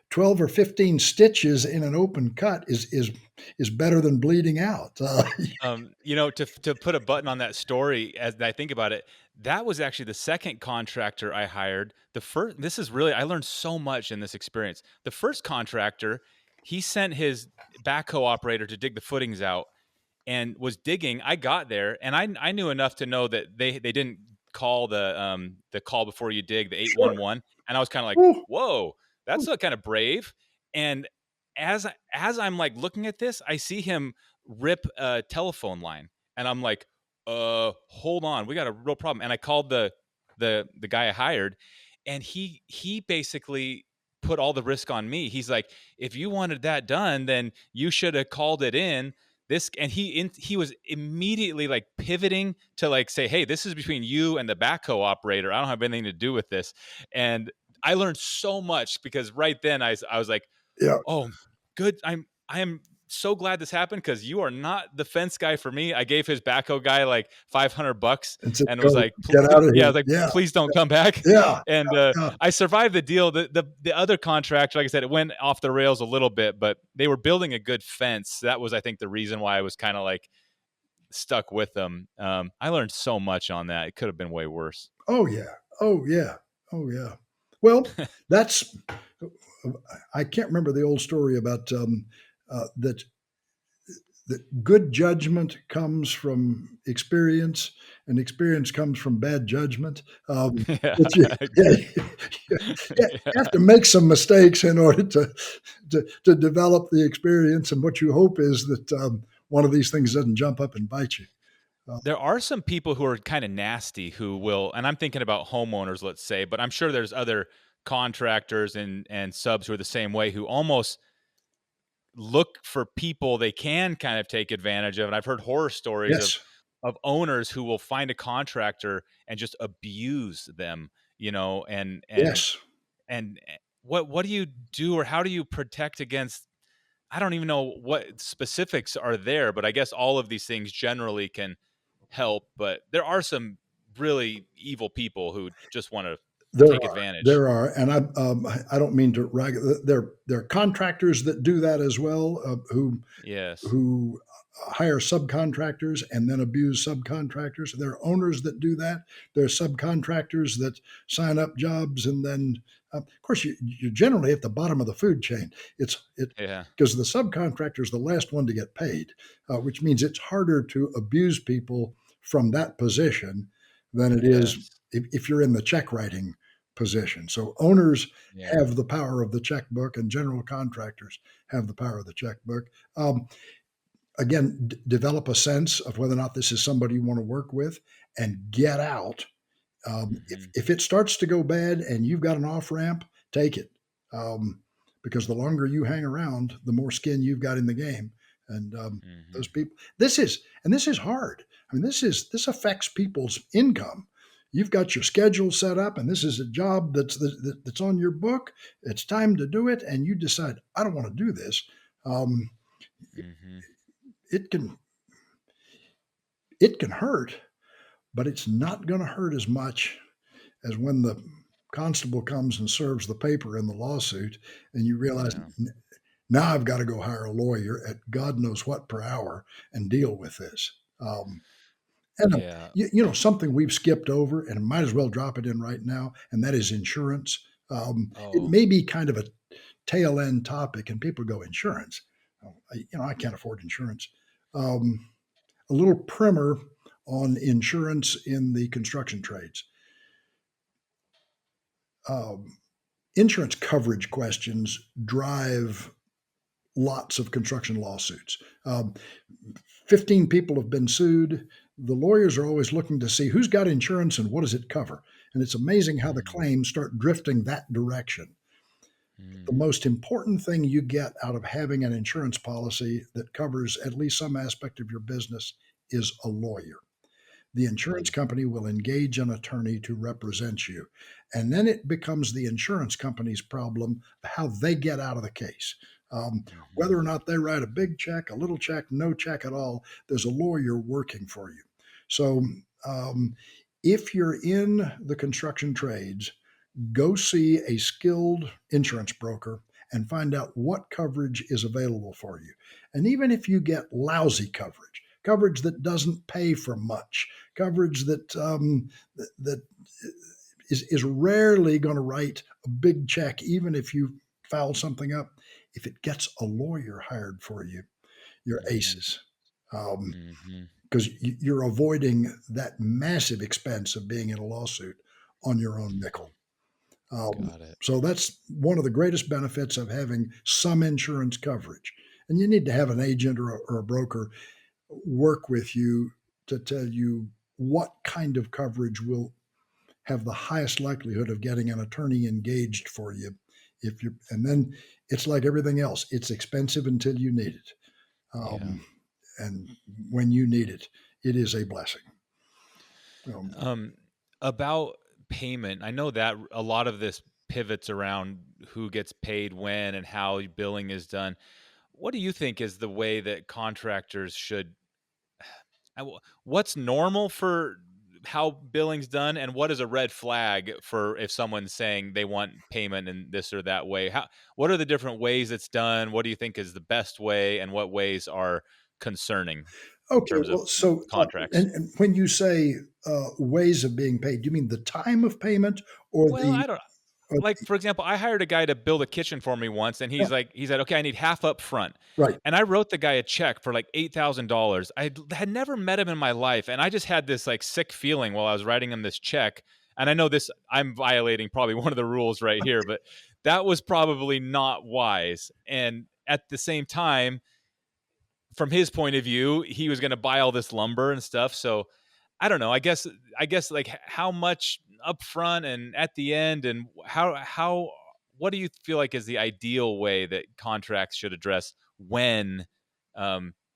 12 or 15 stitches in an open cut is better than bleeding out. To put a button on that story as I think about it, that was actually the second contractor I hired. The first, this is really, I learned so much in this experience. The first contractor, he sent his backhoe operator to dig the footings out and was digging. I got there and I knew enough to know that they didn't call the call before you dig, the Sure. 811. And I was kind of like, Ooh, whoa, ooh. that's kind of brave. And as I'm like looking at this, I see him rip a telephone line. And I'm like, hold on, we got a real problem. And I called the guy I hired, and he basically put all the risk on me. He's like, if you wanted that done, then you should have called it in this. And he was immediately like pivoting to like say, hey, this is between you and the backhoe operator, I don't have anything to do with this. And I learned so much because right then I was like, Yeah. oh, good. I am so glad this happened because you are not the fence guy for me. I gave his backhoe guy like $500 And said, and it was "Go like, get out of yeah, I here." was like, Yeah. please don't come back. Yeah. And Yeah. I survived the deal. The other contractor, like I said, it went off the rails a little bit, but they were building a good fence. That was, I think, the reason why I was kind of like stuck with them. I learned so much on that. It could have been way worse. Oh, yeah. Oh, yeah. Oh, yeah. Well, that's I can't remember the old story about, that good judgment comes from experience, and experience comes from bad judgment. Yeah, But you yeah, you yeah. have to make some mistakes in order to develop the experience, and what you hope is that, one of these things doesn't jump up and bite you. Uh, There are some people who are kind of nasty who will, and I'm thinking about homeowners, let's say, but I'm sure there's other contractors and subs who are the same way, who almost look for people they can kind of take advantage of. And I've heard horror stories yes, of owners who will find a contractor and just abuse them, yes. what do you do, or how do you protect against? I don't even know what specifics are there, but I guess all of these things generally can help. But there are some really evil people who just want to There take are, advantage. there are, and I don't mean to rag. There are contractors that do that as well, Yes. who hire subcontractors and then abuse subcontractors. There are owners that do that. There are subcontractors that sign up jobs and then, of course, you're generally at the bottom of the food chain. It Yeah. because the subcontractor is the last one to get paid, which means it's harder to abuse people from that position than it is Yes. if you're in the check writing position. So owners Yeah. have the power of the checkbook, and general contractors have the power of the checkbook. Um, Again, develop a sense of whether or not this is somebody you want to work with, and get out. Hmm. If it starts to go bad and you've got an off ramp, take it, um, because the longer you hang around, the more skin you've got in the game. And Hmm. those people, this is hard. I mean, this affects people's income. You've got your schedule set up, and this is a job that's on your book. It's time to do it, and you decide, I don't want to do this. Um, Hmm. it can it can hurt, but it's not going to hurt as much as when the constable comes and serves the paper in the lawsuit, and you realize Yeah. now I've got to go hire a lawyer at God knows what per hour and deal with this. And Yeah. something we've skipped over, and might as well drop it in right now, and that is insurance. It Oh. may be kind of a tail end topic, and people go, insurance. Oh, I can't afford insurance. Um, a little primer on insurance in the construction trades. Um, Insurance coverage questions drive lots of construction lawsuits. 15 people have been sued. The lawyers are always looking to see who's got insurance and what does it cover. And it's amazing how the Mm, claims start drifting that direction. mm, The most important thing you get out of having an insurance policy that covers at least some aspect of your business is a lawyer. The insurance mm, company will engage an attorney to represent you. And then it becomes the insurance company's problem how they get out of the case. Whether mhm, or not they write a big check, a little check, no check at all, there's a lawyer working for you. So um, if you're in the construction trades, go see a skilled insurance broker and find out what coverage is available for you. And even if you get lousy coverage, coverage that doesn't pay for much, coverage that is rarely going to write a big check, even if you foul something up. If it gets a lawyer hired for you, you're mhm, aces. Um, mhm. because you're avoiding that massive expense of being in a lawsuit on your own nickel. Got it. So that's one of the greatest benefits of having some insurance coverage. And you need to have an agent or a broker work with you to tell you what kind of coverage will have the highest likelihood of getting an attorney engaged for you. If you and then it's like everything else, it's expensive until you need it. Yeah. And when you need it, it is a blessing. Um, Um, about payment, I know that a lot of this pivots around who gets paid when and how billing is done. What do you think is the way that contractors should what's normal for how billing's done, and what is a red flag for if someone's saying they want payment in this or that way? What are the different ways it's done? What do you think is the best way, and what ways are concerning in okay, terms of well, so contracts? and when you say ways of being paid, do you mean the time of payment or Well, the I don't or like, for example, I hired a guy to build a kitchen for me once, and yeah, he said, "Okay, I need half up front." right? And I wrote the guy a check for like $8,000. Had never met him in my life, and I just had this like sick feeling while I was writing him this check. And I know this, I'm violating probably one of the rules right here, but that was probably not wise. And at the same time, from his point of view, he was going to buy all this lumber and stuff. So I don't know. I guess like how much upfront and at the end, and how what do you feel like is the ideal way that contracts should address when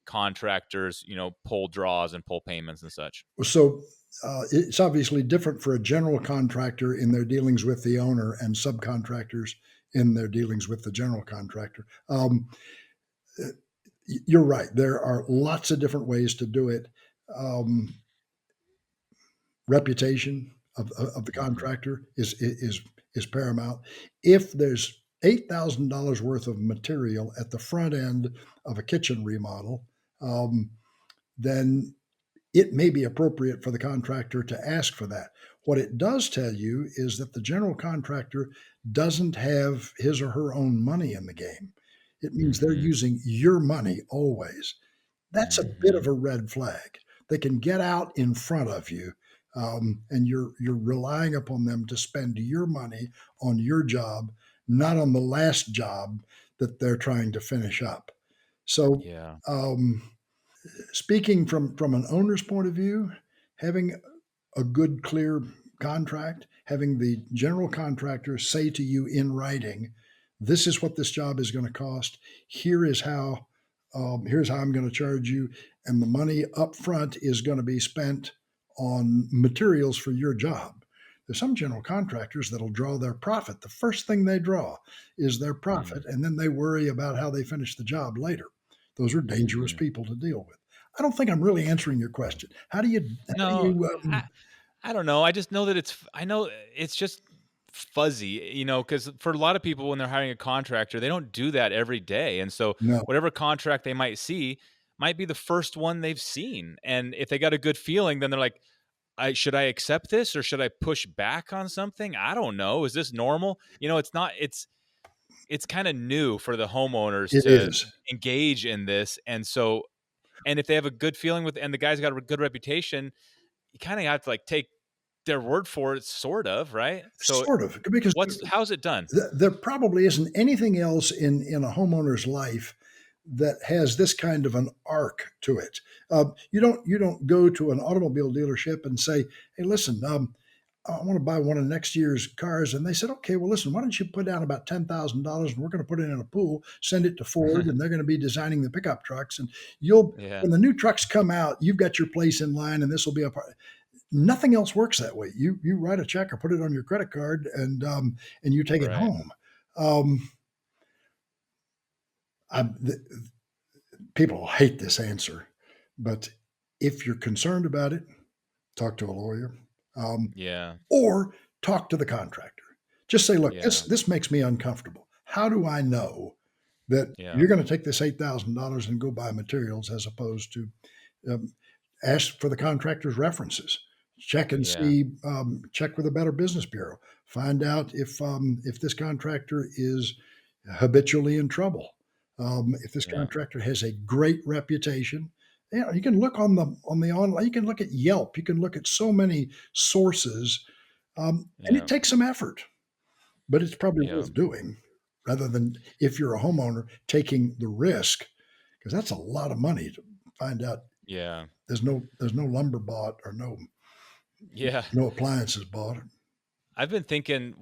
contractors, pull draws and pull payments and such? So it's obviously different for a general contractor in their dealings with the owner and subcontractors in their dealings with the general contractor. Uh, you're right. There are lots of different ways to do it. Um, Reputation of the Hmm. contractor is paramount. If there's $8,000 worth of material at the front end of a kitchen remodel, um, then it may be appropriate for the contractor to ask for that. What it does tell you is that the general contractor doesn't have his or her own money in the game. It means they're Hmm. using your money always. That's a bit Hmm. of a red flag. They can get out in front of you, and you're relying upon them to spend your money on your job, not on the last job that they're trying to finish up. So, Yeah. um, speaking from an owner's point of view, having a good, clear contract, having the general contractor say to you in writing, "This is what this job is going to cost. Here is how. Here's how I'm going to charge you, and the money up front is going to be spent on materials for your job." There's some general contractors that'll draw their profit. The first thing they draw is their profit, Mm-hmm. and then they worry about how they finish the job later. Those are dangerous people to deal with. I don't think I'm really answering your question. How do No, you I don't know. I just know that I know it's just fuzzy, because for a lot of people when they're hiring a contractor, they don't do that every day. And so No, whatever contract they might see might be the first one they've seen. And if they got a good feeling, then they're like, should I accept this or should I push back on something? I don't know. Is this normal? It's not, it's kind of new for the homeowners it to is. engage in this. And if they have a good feeling with, and the guy's got a good reputation, you kind of have to like take their word for it, sort of, right? So Sort of, because how's it done? there probably isn't anything else in a homeowner's life that has this kind of an arc to it. You don't go to an automobile dealership and say, "Hey, listen, I want to buy one of next year's cars," and they said, "Okay, well, listen, why don't you put down about $10,000 and we're going to put it in a pool, send it to Ford, and they're going to be designing the pickup trucks, and you'll Yeah, when the new trucks come out, you've got your place in line, and this will be a part." Nothing else works that way. You write a check or put it on your credit card, and you take it right. home. Um, I, the, People hate this answer, but if you're concerned about it, talk to a lawyer, um, Yeah, or talk to the contractor. Just say, "Look, this yeah, this makes me uncomfortable. How do I know that yeah, you're going to take this $8,000 and go buy materials as opposed to um, ask for the contractor's references. Check and yeah, see. Check with a Better Business Bureau. Find out if this contractor is habitually in trouble. If this yeah, contractor has a great reputation, you can look on the online. You can look at Yelp. You can look at so many sources, and it yeah, takes some effort, but it's probably yeah, worth doing rather than if you're a homeowner taking the risk because that's a lot of money to find out yeah, there's no lumber bought or yeah. no appliances bought. I've been thinking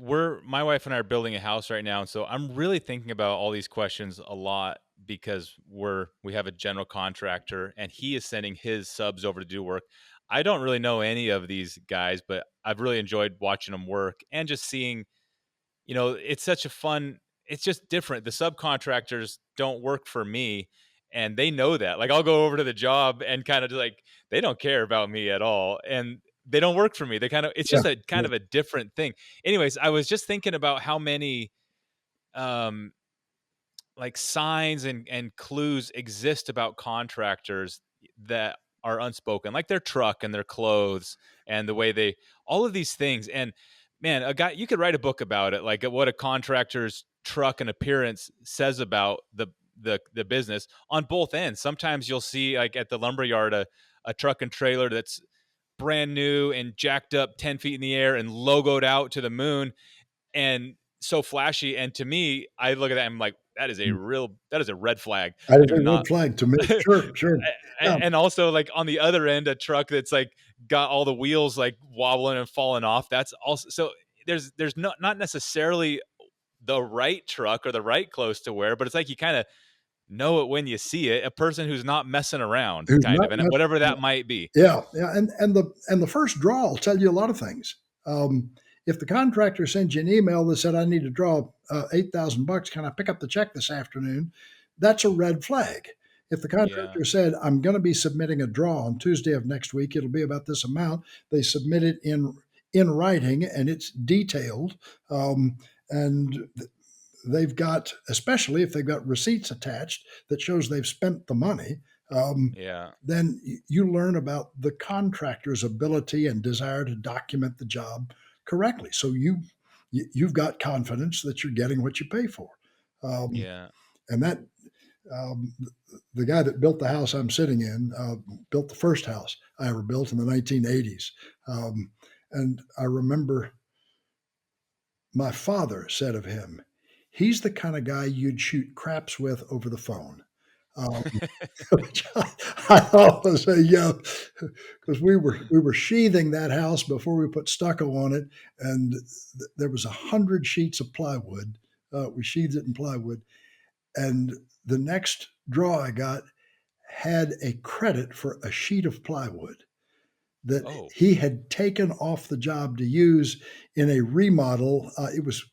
my wife and I are building a house right now, and so I'm really thinking about all these questions a lot because we have a general contractor and he is sending his subs over to do work. I don't really know any of these guys, but I've really enjoyed watching them work and just seeing, it's such a fun, it's just different. The subcontractors don't work for me and they know that. Like I'll go over to the job and kind of like they don't care about me at all and they don't work for me. They kind of it's Yeah, just a kind yeah, of a different thing. Anyways, I was just thinking about how many um like signs and clues exist about contractors that are unspoken, like their truck and their clothes and the way they all of these things. And man, a guy you could write a book about it, like what a contractor's truck and appearance says about the business on both ends. Sometimes you'll see like at the lumber yard a truck and trailer that's brand new and jacked up 10 feet in the air and logoed out to the moon and so flashy. And to me, I look at that and I'm like, that is a red flag. that I is do a red not. flag to me. Sure, sure. Yeah, And also like on the other end, a truck that's like got all the wheels like wobbling and falling off. That's also so there's not necessarily the right truck or the right clothes to wear, but it's like you kind of know it when you see it. A person who's not messing around, who's kind not of, and whatever messing. that might be. Yeah, yeah, and the first draw will tell you a lot of things. Um, if the contractor sends you an email that said, "I need to draw $8,000, can I pick up the check this afternoon?" That's a red flag. If the Yeah, contractor said, "I'm going to be submitting a draw on Tuesday of next week, it'll be about this amount," they submit it in writing and it's detailed, and they've got, especially if they've got receipts attached that shows they've spent the money, yeah, then you learn about the contractor's ability and desire to document the job correctly. So you've got confidence that you're getting what you pay for. Um, yeah. and that um, the guy that built the house I'm sitting in built the first house I ever built in the 1980s. And I remember my father said of him, he's the kind of guy you'd shoot craps with over the phone. Um, which I thought was a because we were sheathing that house before we put stucco on it, and there was 100 sheets of plywood. We sheathed it in plywood, and the next draw I got had a credit for a sheet of plywood that Oh, he had taken off the job to use in a remodel. It was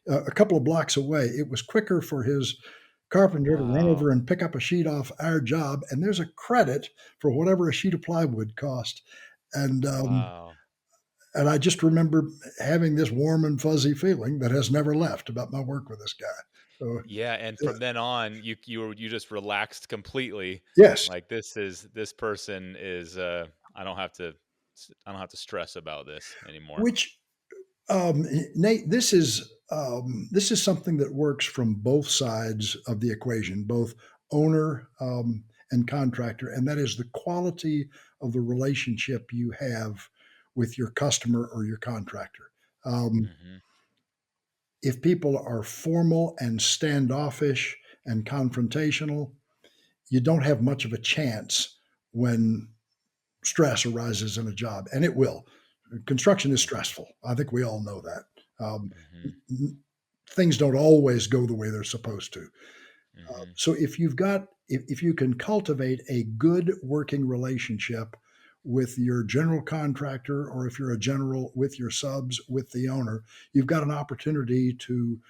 a couple of blocks away. It was quicker for his carpenter to run wow, over and pick up a sheet off our job, and there's a credit for whatever a sheet of plywood cost. And wow. and I just remember having this warm and fuzzy feeling that has never left about my work with this guy. So, Yeah, and yeah, from then on, you just relaxed completely. yes, Like this person is I don't have to stress about this anymore. which Nate, this is something that works from both sides of the equation, both owner and contractor, and that is the quality of the relationship you have with your customer or your contractor. Um, Mhm. if people are formal and standoffish and confrontational, you don't have much of a chance when stress arises in a job, and it will. Construction is Mhm. stressful. I think we all know that. Mhm. Things don't always go the way they're supposed to. Mhm. So if you can cultivate a good working relationship with your general contractor, or if you're a general with your subs with the owner, you've got an opportunity to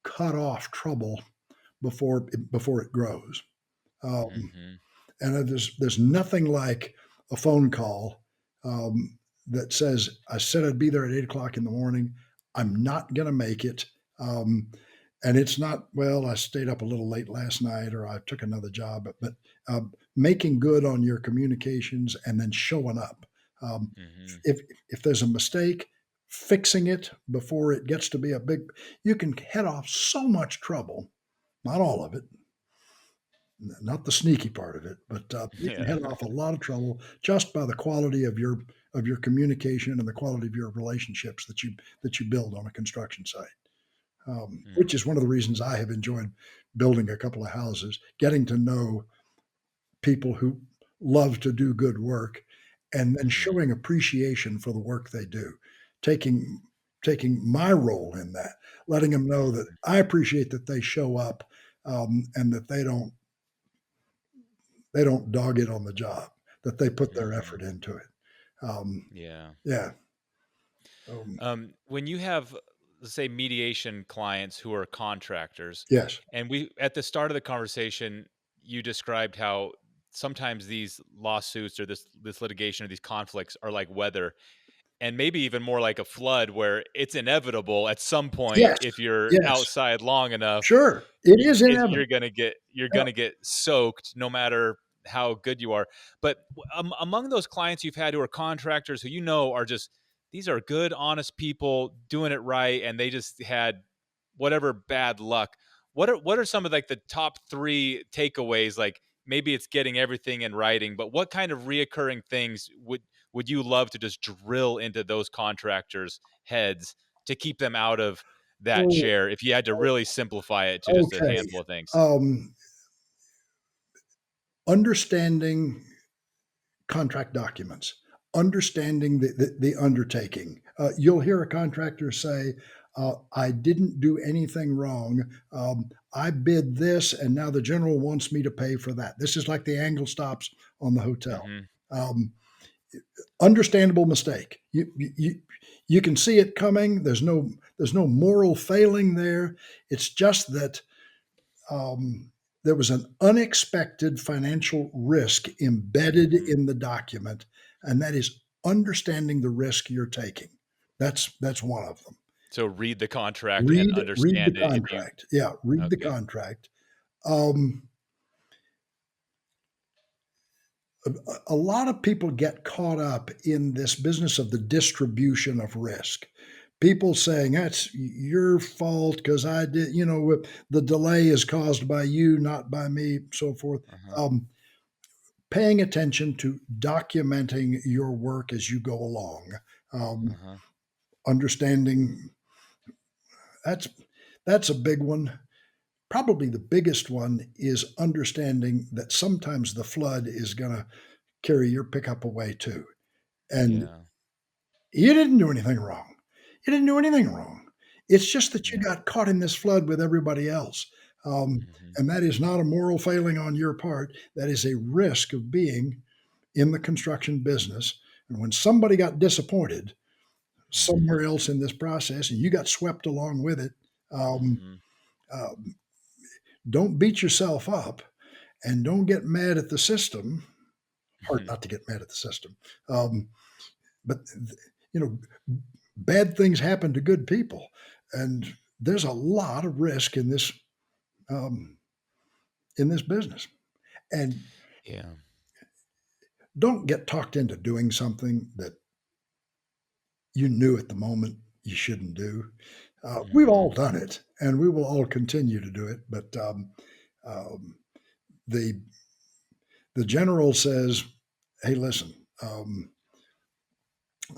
cut off trouble before it grows. Um, Mhm. and there's nothing like a phone call that says, "I said I'd be there at 8 o'clock in the morning. I'm not going to make it." Um, and it's not, well, I stayed up a little late last night, or I took another job, making good on your communications and then showing up. Um, Mhm. if there's a mistake, fixing it before it gets to be a big, you can head off so much trouble. Not all of it, not the sneaky part of it, but you can Yeah. head off a lot of trouble just by the quality of your communication and the quality of your relationships that you build on a construction site. Which Mm. is one of the reasons I have enjoyed building a couple of houses, getting to know people who love to do good work, and then Mhm. showing appreciation for the work they do, taking taking my role in that, letting them know that Mhm. I appreciate that they show up, and that they don't dog it on the job, that they put their Mhm. effort into it. Um, Yeah. yeah. Um, When you have, let's say, mediation clients who are contractors, yes. and we at the start of the conversation, you described how sometimes these lawsuits or this litigation or these conflicts are like weather, and maybe even more like a flood, where it's inevitable at some point Yes. if you're Yes. outside long enough Sure. It is inevitable. you're Yeah. gonna get soaked no matter how good you are. But among those clients you've had who are contractors who are just these are good, honest people doing it right, and they just had whatever bad luck. What are some of like the top three takeaways? Like maybe it's getting everything in writing, but what kind of reoccurring things would you love to just drill into those contractors' heads to keep them out of that Oh, chair if you had to really simplify it to just a okay. handful of things? Um, understanding contract documents, understanding the undertaking. You'll hear a contractor say, I didn't do anything wrong. I bid this, and now the general wants me to pay for that. This is like the angle stops on the hotel. Mhm. Um, understandable mistake. You can see it coming. There's no moral failing there. It's just that um, there was an unexpected financial risk embedded Mhm. in the document, and that is understanding the risk you're taking. That's one of them. So read the contract and Read the understand it if you contract. Yeah, read the okay. contract. Um, a lot of people get caught up in this business of the distribution of risk. People saying that's your fault because I did, the delay is caused by you, not by me, so forth. Uh-huh. Um, paying attention to documenting your work as you go along, Uh-huh. understanding that's that's a big one. Probably the biggest one is understanding that sometimes the flood is going to carry your pickup away too. And Yeah. you didn't do anything wrong. You didn't do anything wrong. It's just that you Yeah. got caught in this flood with everybody else. Mhm. And that is not a moral failing on your part. That is a risk of being in the construction business. And when somebody got disappointed Mhm. somewhere else in this process and you got swept along with it, um, Mhm. uh, don't beat yourself up and don't get mad at the system. Hard Mhm. not to get mad at the system. Um, but you know, bad things happen to good people, and there's a lot of risk um, in this business. And Yeah. don't get talked into doing something that you knew at the moment you shouldn't do. We've all Mhm. done it, and we will all continue to do it. But um, the the general says, "Hey, listen."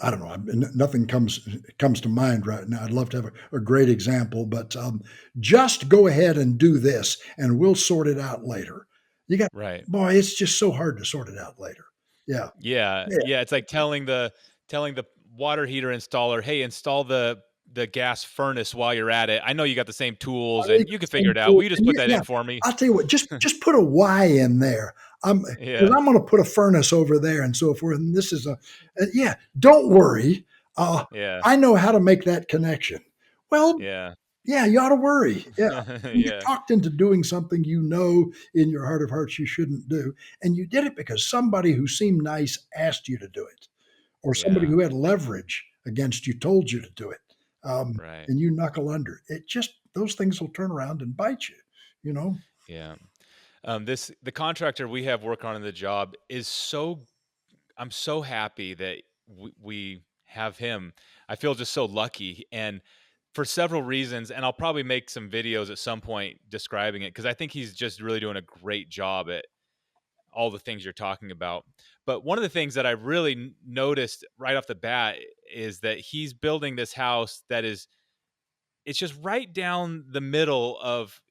I don't know. Nothing comes to mind right now. I'd love to have a great example, but just go ahead and do this, and we'll sort it out later. You got Right. boy, it's just so hard to sort it out later. Yeah, Yeah, yeah. yeah, it's like telling the water heater installer, "Hey, install the gas furnace while you're at it. I know you got the same tools I and think you can the figure same it out. tool, Will you just and put yeah, that yeah. in for me?" I'll tell you what. Just put a Y in there. Because Yeah, I'm going to put a furnace over there and so forth. And this is yeah. Don't worry. Uh, yeah, I know how to make that connection. Well, yeah, yeah, you ought to worry. Yeah. You get yeah, talked into doing something you know in your heart of hearts you shouldn't do, and you did it because somebody who seemed nice asked you to do it, or somebody yeah, who had leverage against you told you to do it, right, and you knuckle under. It just those things will turn around and bite you. You know, yeah. The contractor we have work on in the job is I'm so happy that we have him. I feel just so lucky, and for several reasons, and I'll probably make some videos at some point describing it because I think he's just really doing a great job at all the things you're talking about. But one of the things that I really noticed right off the bat is that he's building this house that is it's just right down the middle of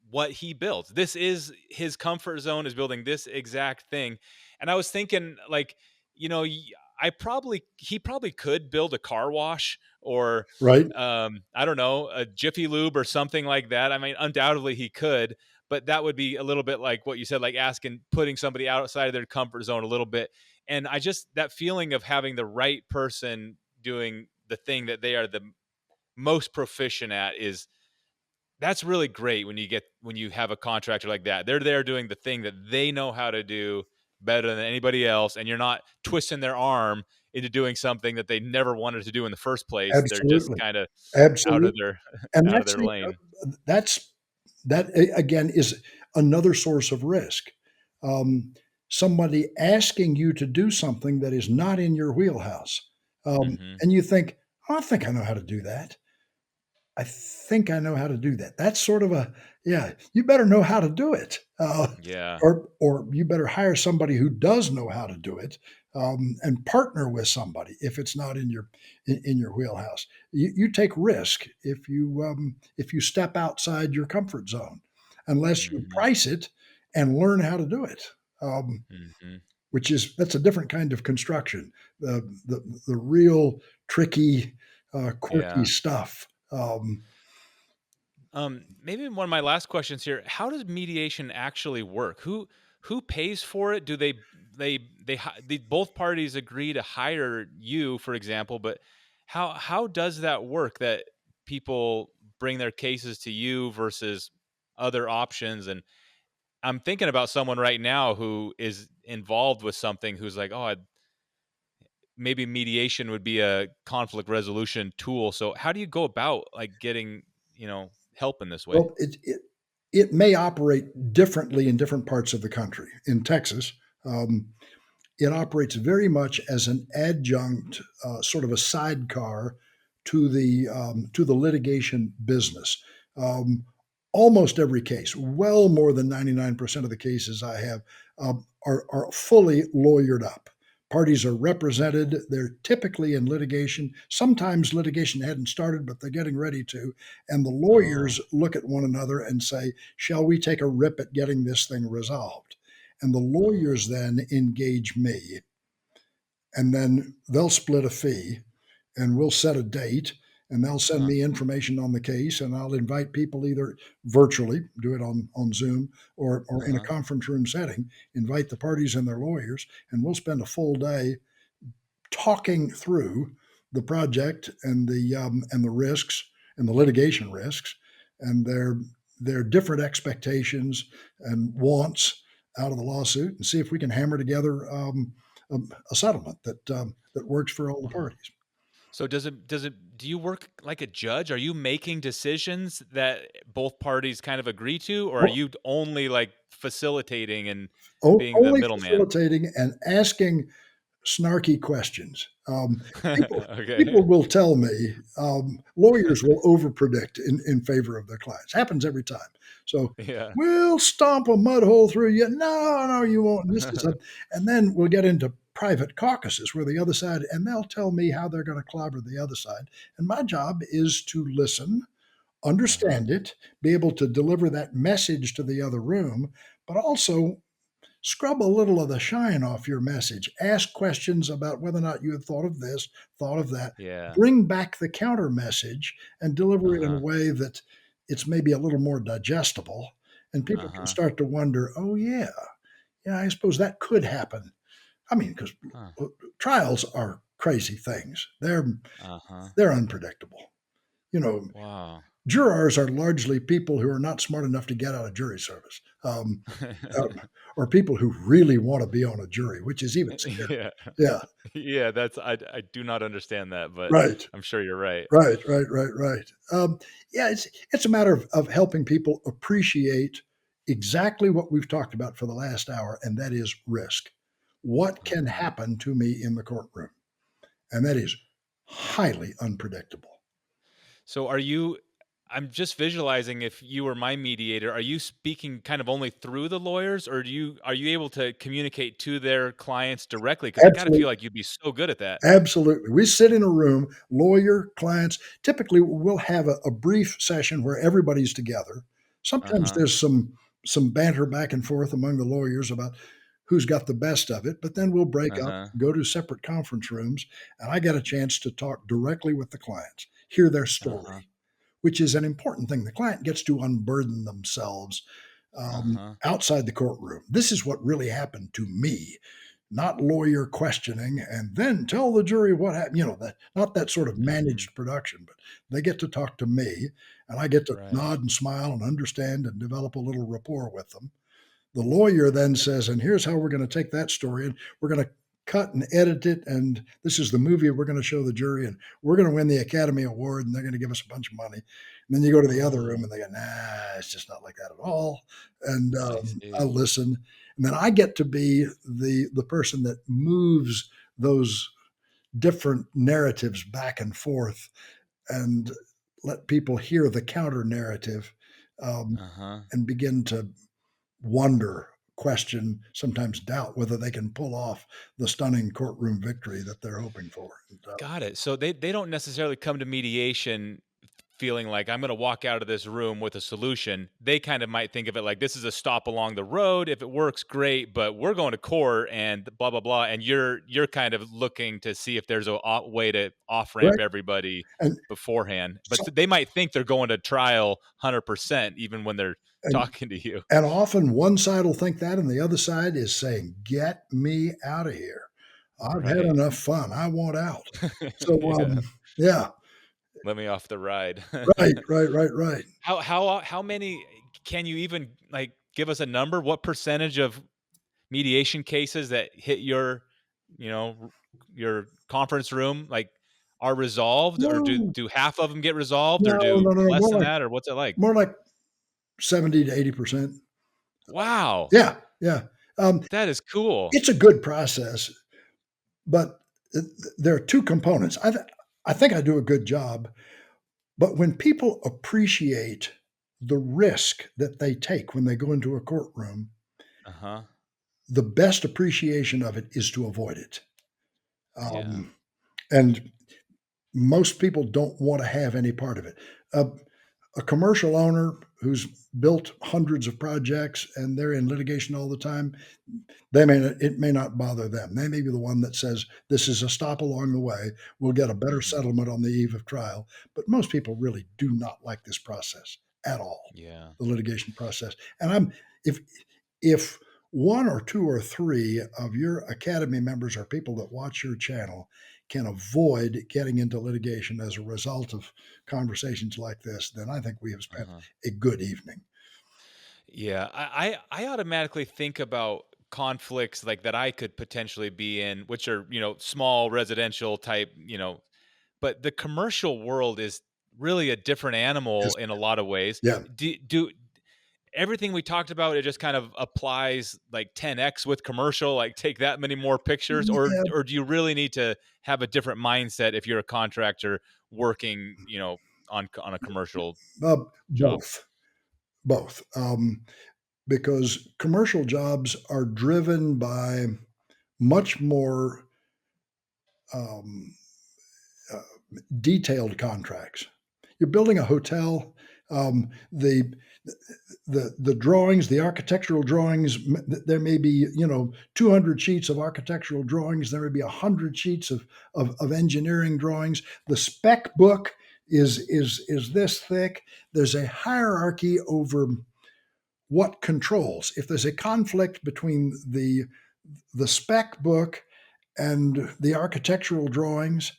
what he builds. This is his comfort zone is building this exact thing. And I was thinking like, you know, I probably he probably could build a car wash or right? I don't know, a Jiffy Lube or something like that. I mean, undoubtedly he could, but that would be a little bit like what you said, like asking putting somebody outside of their comfort zone a little bit. And I just that feeling of having the right person doing the thing that they are the most proficient at is that's really great when you have a contractor like that. They're there doing the thing that they know how to do better than anybody else, and you're not twisting their arm into doing something that they never wanted to do in the first place. They're just Absolutely, kind of out of absolutely. their And out of their lane. that's again is another source of risk. Um, Somebody asking you to do something that is not in your wheelhouse, Hmm. and you think, "Oh, I think I know how to do that. I think I know how to do that." That's sort of a yeah. You better know how to do it, Yeah. or you better hire somebody who does know how to do it, and partner with somebody if it's not in in your wheelhouse. You take risk if you step outside your comfort zone, unless you Hmm. price it and learn how to do it. Hmm. Which is that's a different kind of construction. The real tricky, quirky Yeah. stuff. Maybe one of my last questions here: how does mediation actually work? Who pays for it? Do they both parties agree to hire you, for example? But how does that work? That people bring their cases to you versus other options? And I'm thinking about someone right now who is involved with something who's like, oh, maybe mediation would be a conflict resolution tool. So how do you go about like getting help in this way? Well, it may operate differently in different parts of the country. In Texas, um, it operates very much as an adjunct, sort of a sidecar to the litigation business. Um, Almost every case, well more than 99% of the cases I have, are fully lawyered up. Parties are represented. They're typically in litigation. Sometimes litigation hadn't started, but they're getting ready to. And the Oh. lawyers look at one another and say, "Shall we take a rip at getting this thing resolved?" And the lawyers Oh. then engage me, and then they'll split a fee, and we'll set a date, and they'll send Huh. me information on the case, and I'll invite people either virtually, do it on Zoom, or in a Uh-huh. conference room setting, invite the parties and their lawyers, and we'll spend a full day talking through the project and the risks and the litigation risks and their different expectations and wants out of the lawsuit, and see if we can hammer together a settlement that works for all the Huh. parties. So does it do you work like a judge? Are you making decisions that both parties kind of agree to, or are O- you only like facilitating and being the Only middleman? facilitating and asking snarky questions. People Okay. will tell me, lawyers will overpredict in favor of their clients. Happens every time. So Yeah. we'll stomp a mud hole through you. No, no, you won't. And then we'll get into private caucuses where the other side, and they'll tell me how they're going to clobber the other side. And my job is to listen, Uh-huh. understand it, be able to deliver that message to the other room, but also scrub a little of the shine off your message. Ask questions about whether or not you had thought of this, thought of that. Yeah. Bring back the counter message and deliver it in a Uh-huh. way that it's maybe a little more digestible. And people can Uh-huh. start to wonder, oh, yeah, yeah, I suppose that could happen. I mean, because Huh. trials are crazy things, Uh-huh. they're unpredictable. You know, Wow. jurors are largely people who are not smart enough to get out of jury service. Uh, or people who really want to be on a jury, which is even scary. Yeah. Yeah, Yeah, I do not understand that, but right, I'm sure you're right. right. Yeah, it's a matter of helping people appreciate exactly what we've talked about for the last hour, and that is risk. What can Uh-huh. happen to me in the courtroom? And that is highly unpredictable. So I'm just visualizing if you were my mediator, are you speaking kind of only through the lawyers or are you able to communicate to their clients directly? Because I gotta feel Absolutely. like you'd be so good at that. Absolutely. We sit in a room, lawyer, clients. Typically, we'll have a brief session where everybody's together. Sometimes Uh-huh. there's some banter back and forth among the lawyers about who's got the best of it, but then we'll break up, Uh-huh. go to separate conference rooms, and I get a chance to talk directly with the clients, hear their Uh-huh. story, which is an important thing. The client gets to unburden themselves Uh-huh. outside the courtroom. This is what really happened to me, not lawyer questioning and then tell the jury what happened. That not that sort of Mhm. managed production, but they get to talk to me, and I get to Right. nod and smile and understand and develop a little rapport with them. The lawyer then says, and here's how we're going to take that story and we're going to cut and edit it. And this is the movie we're going to show the jury, and we're going to win the Academy Award, and they're going to give us a bunch of money. And then you go to the other room Oh, and they go, nah, it's just not like that at all. And I I see. listen. And then I get to be the person that moves those different narratives back and forth and let people hear the counter narrative, um, Uh-huh. and begin to wonder, question, sometimes doubt whether they can pull off the stunning courtroom victory that they're hoping for. And, Got it. So they don't necessarily come to mediation feeling like I'm going to walk out of this room with a solution. They kind of might think of it like this is a stop along the road. If it works, great, but we're going to court and blah blah blah. And you're kind of looking to see if there's a way to off ramp right, everybody and beforehand. But so, they might think they're going to trial 100% even when they're and talking to you. and often one side will think that, and the other side is saying, "Get me out of here. I've had Right. enough fun. I want out." So, Yeah. yeah, Let me off the ride. right. How many can you even like give us a number? What percentage of mediation cases that hit your, your conference room like are resolved, or do No, half of them get resolved, or no, do no, no, no, less than that, or what's it like? more like 70 to 80%. Wow, Yeah, yeah. Um, that is cool. it's a good process, but there are two components. I think I do a good job, but when people appreciate the risk that they take when they go into a courtroom, Uh-huh. the best appreciation of it is to avoid it. Yeah. Um, and most people don't want to have any part of it. Uh, a commercial owner who's built hundreds of projects and they're in litigation all the time, it may not bother them. They may be the one that says, "This is a stop along the way. We'll get a better Mhm. settlement on the eve of trial." But most people really do not like this process at all, Yeah. the litigation process. And if if 1 or 2 or 3 of your Academy members or people that watch your channel can avoid getting into litigation as a result of conversations like this, then I think we have spent Uh-huh. a good evening. Yeah, I automatically think about conflicts like that I could potentially be in, which are, small residential type, but the commercial world is really a different Yes. animal in a lot of ways. Yeah. Do everything we talked about, it just kind of applies like 10x with commercial, like take that many more pictures, Yeah. or do you really need to have a different mindset if you're a contractor working, on a commercial Uh, job? both, both. Because commercial jobs are driven by much more um, uh, detailed contracts. You're building a hotel. The the drawings, the architectural drawings. There may be 200 sheets of architectural drawings. There may be 100 sheets of engineering drawings. The spec book is this thick. There's a hierarchy over what controls. If there's a conflict between the spec book and the architectural drawings,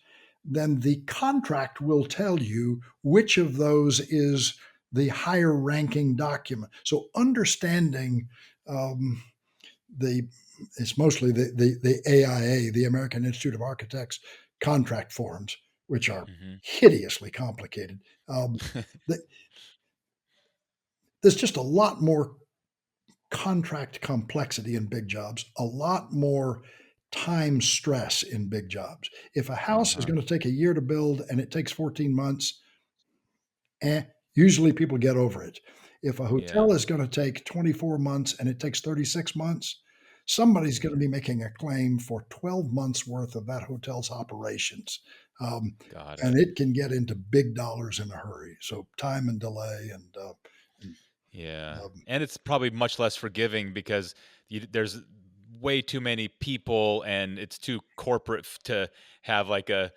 then the contract will tell you which of those is the higher ranking document. So understanding um, the it's mostly the AIA, the American Institute of Architects contract forms, which are Hmm. hideously complicated. Um, the, there's just a lot more contract complexity in big jobs, a lot more time stress in big jobs. If a house is Uh-huh. going to take a year to build and it takes 14 months, eh, usually people get over it. If a Yeah. hotel is going to take 24 months and it takes 36 months, somebody's going to Yeah. be making a claim for 12 months worth of that hotel's operations. Um, Got and it. it can get into big dollars in a hurry. So time and delay and Yeah. um, And it's probably much less forgiving because there's way too many people and it's too corporate to have like a,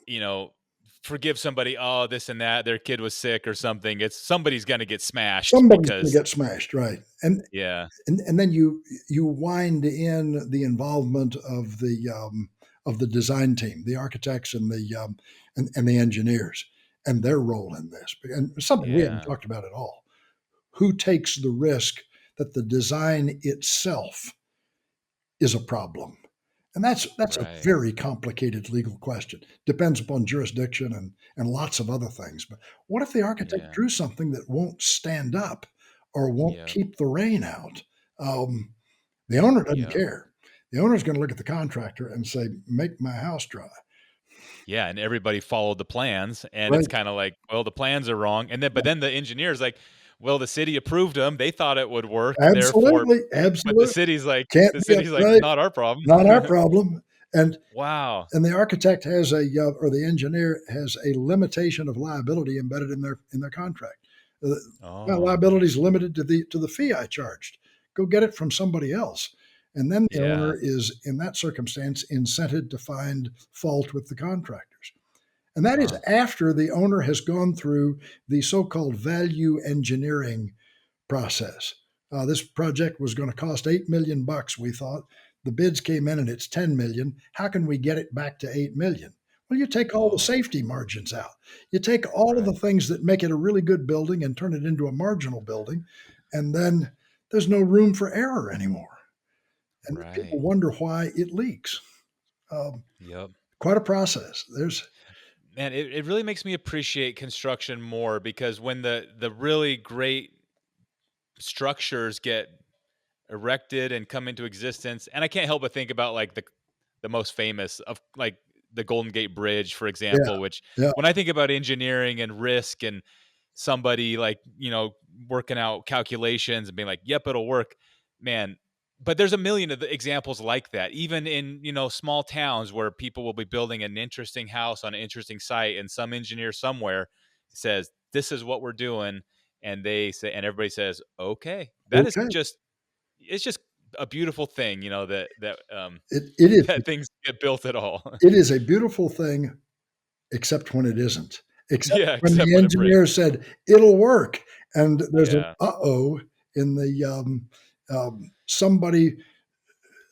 you know, forgive somebody, oh, this and that, their kid was sick or something. It's somebody's going to get smashed somebody's going to because, get smashed, right? And yeah, and then you wind in the involvement of the design team, the architects and the engineers, and their role in this, and something we haven't yeah, talked about at all. Who takes the risk that the design itself is a problem? And that's a right. very complicated legal question. Depends upon jurisdiction and lots of other things. But what if the architect Yeah. drew something that won't stand up or won't Yep. keep the rain out? Um, the owner doesn't Yep. care. The owner's going to look at the contractor and say, "Make my house dry." Yeah, and everybody followed the plans, and it's Right? kinda like, well, the plans are wrong, and then but then the engineer's like, "Well, the city approved them, they thought it would work, therefore." Absolutely, But the absolutely. city's like Can't the be it, city's like, right? "Not our problem." Not our problem. And Wow. and the architect has or the engineer has a limitation of liability embedded in their contract. Uh, My Oh, liability is limited to the fee I charged. Go get it from somebody else. And then the yeah. owner is, in that circumstance, incented to find fault with the contractors. And that is Huh. after the owner has gone through the so-called value engineering process. This project was going to cost 8 million bucks. We thought the bids came in and it's 10 million. How can we get it back to 8 million? Well, you take all the Oh, safety margins out. You take all of right, the things that make it a really good building and turn it into a marginal building, and then there's no room for error anymore. And people right. wonder why it leaks. Um, Yep. Quite a process. There's Man, it really makes me appreciate construction more because when the really great structures get erected and come into existence. And I can't help but think about like the most famous of like the Golden Gate Bridge, for yeah, example, which yeah, when I think about engineering and risk and somebody like, working out calculations and being like, yep, it'll work, man. But there's a million of the examples like that, even in, small towns where people will be building an interesting house on an interesting site and some engineer somewhere says, this is what we're doing. And they say, and everybody says, okay, that is okay. just it's just a beautiful thing, It is that things get built at all. it is a beautiful thing, except when it isn't. Except Yeah, when except the when it breaks. engineer said it'll work, and there's an Yeah. uh-oh in the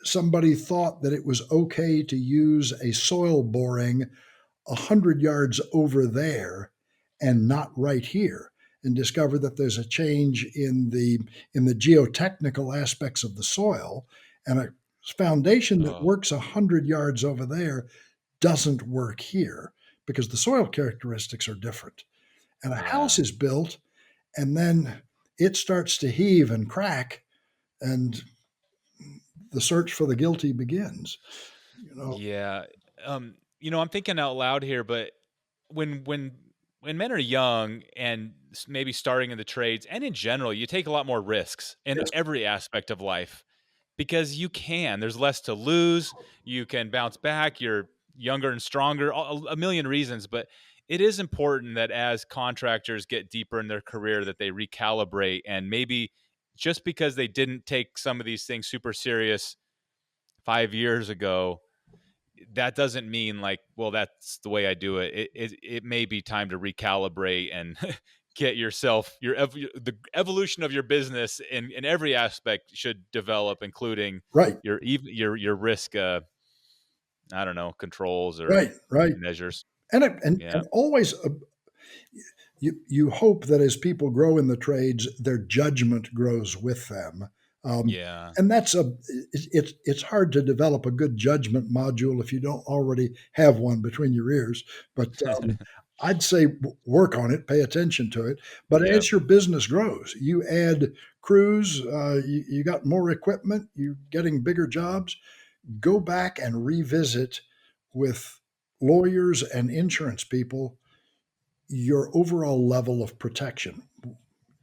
somebody thought that it was okay to use a soil boring 100 yards over there and not right here, and discover that there's a change in the geotechnical aspects of the soil, and a foundation that Oh, works 100 yards over there doesn't work here because the soil characteristics are different. And a house Yeah. is built, and then it starts to heave and crack, and the search for the guilty begins. You know, Yeah. I'm thinking out loud here, but when when when men are young and maybe starting in the trades and in general, you take a lot more risks in yes, every aspect of life because you can. There's less to lose. You can bounce back. You're younger and stronger. A million reasons, but it is important that as contractors get deeper in their career, that they recalibrate and maybe just because they didn't take some of these things super serious 5 years ago, that doesn't mean like, well, that's the way I do it. It may be time to recalibrate and get yourself the evolution of your business in every aspect should develop, including right, your risk. I don't know, controls or right, right. measures. And Yeah, always you hope that as people grow in the trades, their judgment grows with them. Um, yeah, and that's it's hard to develop a good judgment module if you don't already have one between your ears. But I'd say work on it, pay attention to it. But yeah. as your business grows, you add crews, you got more equipment, you're getting bigger jobs. Go back and revisit with lawyers and insurance people your overall level of protection.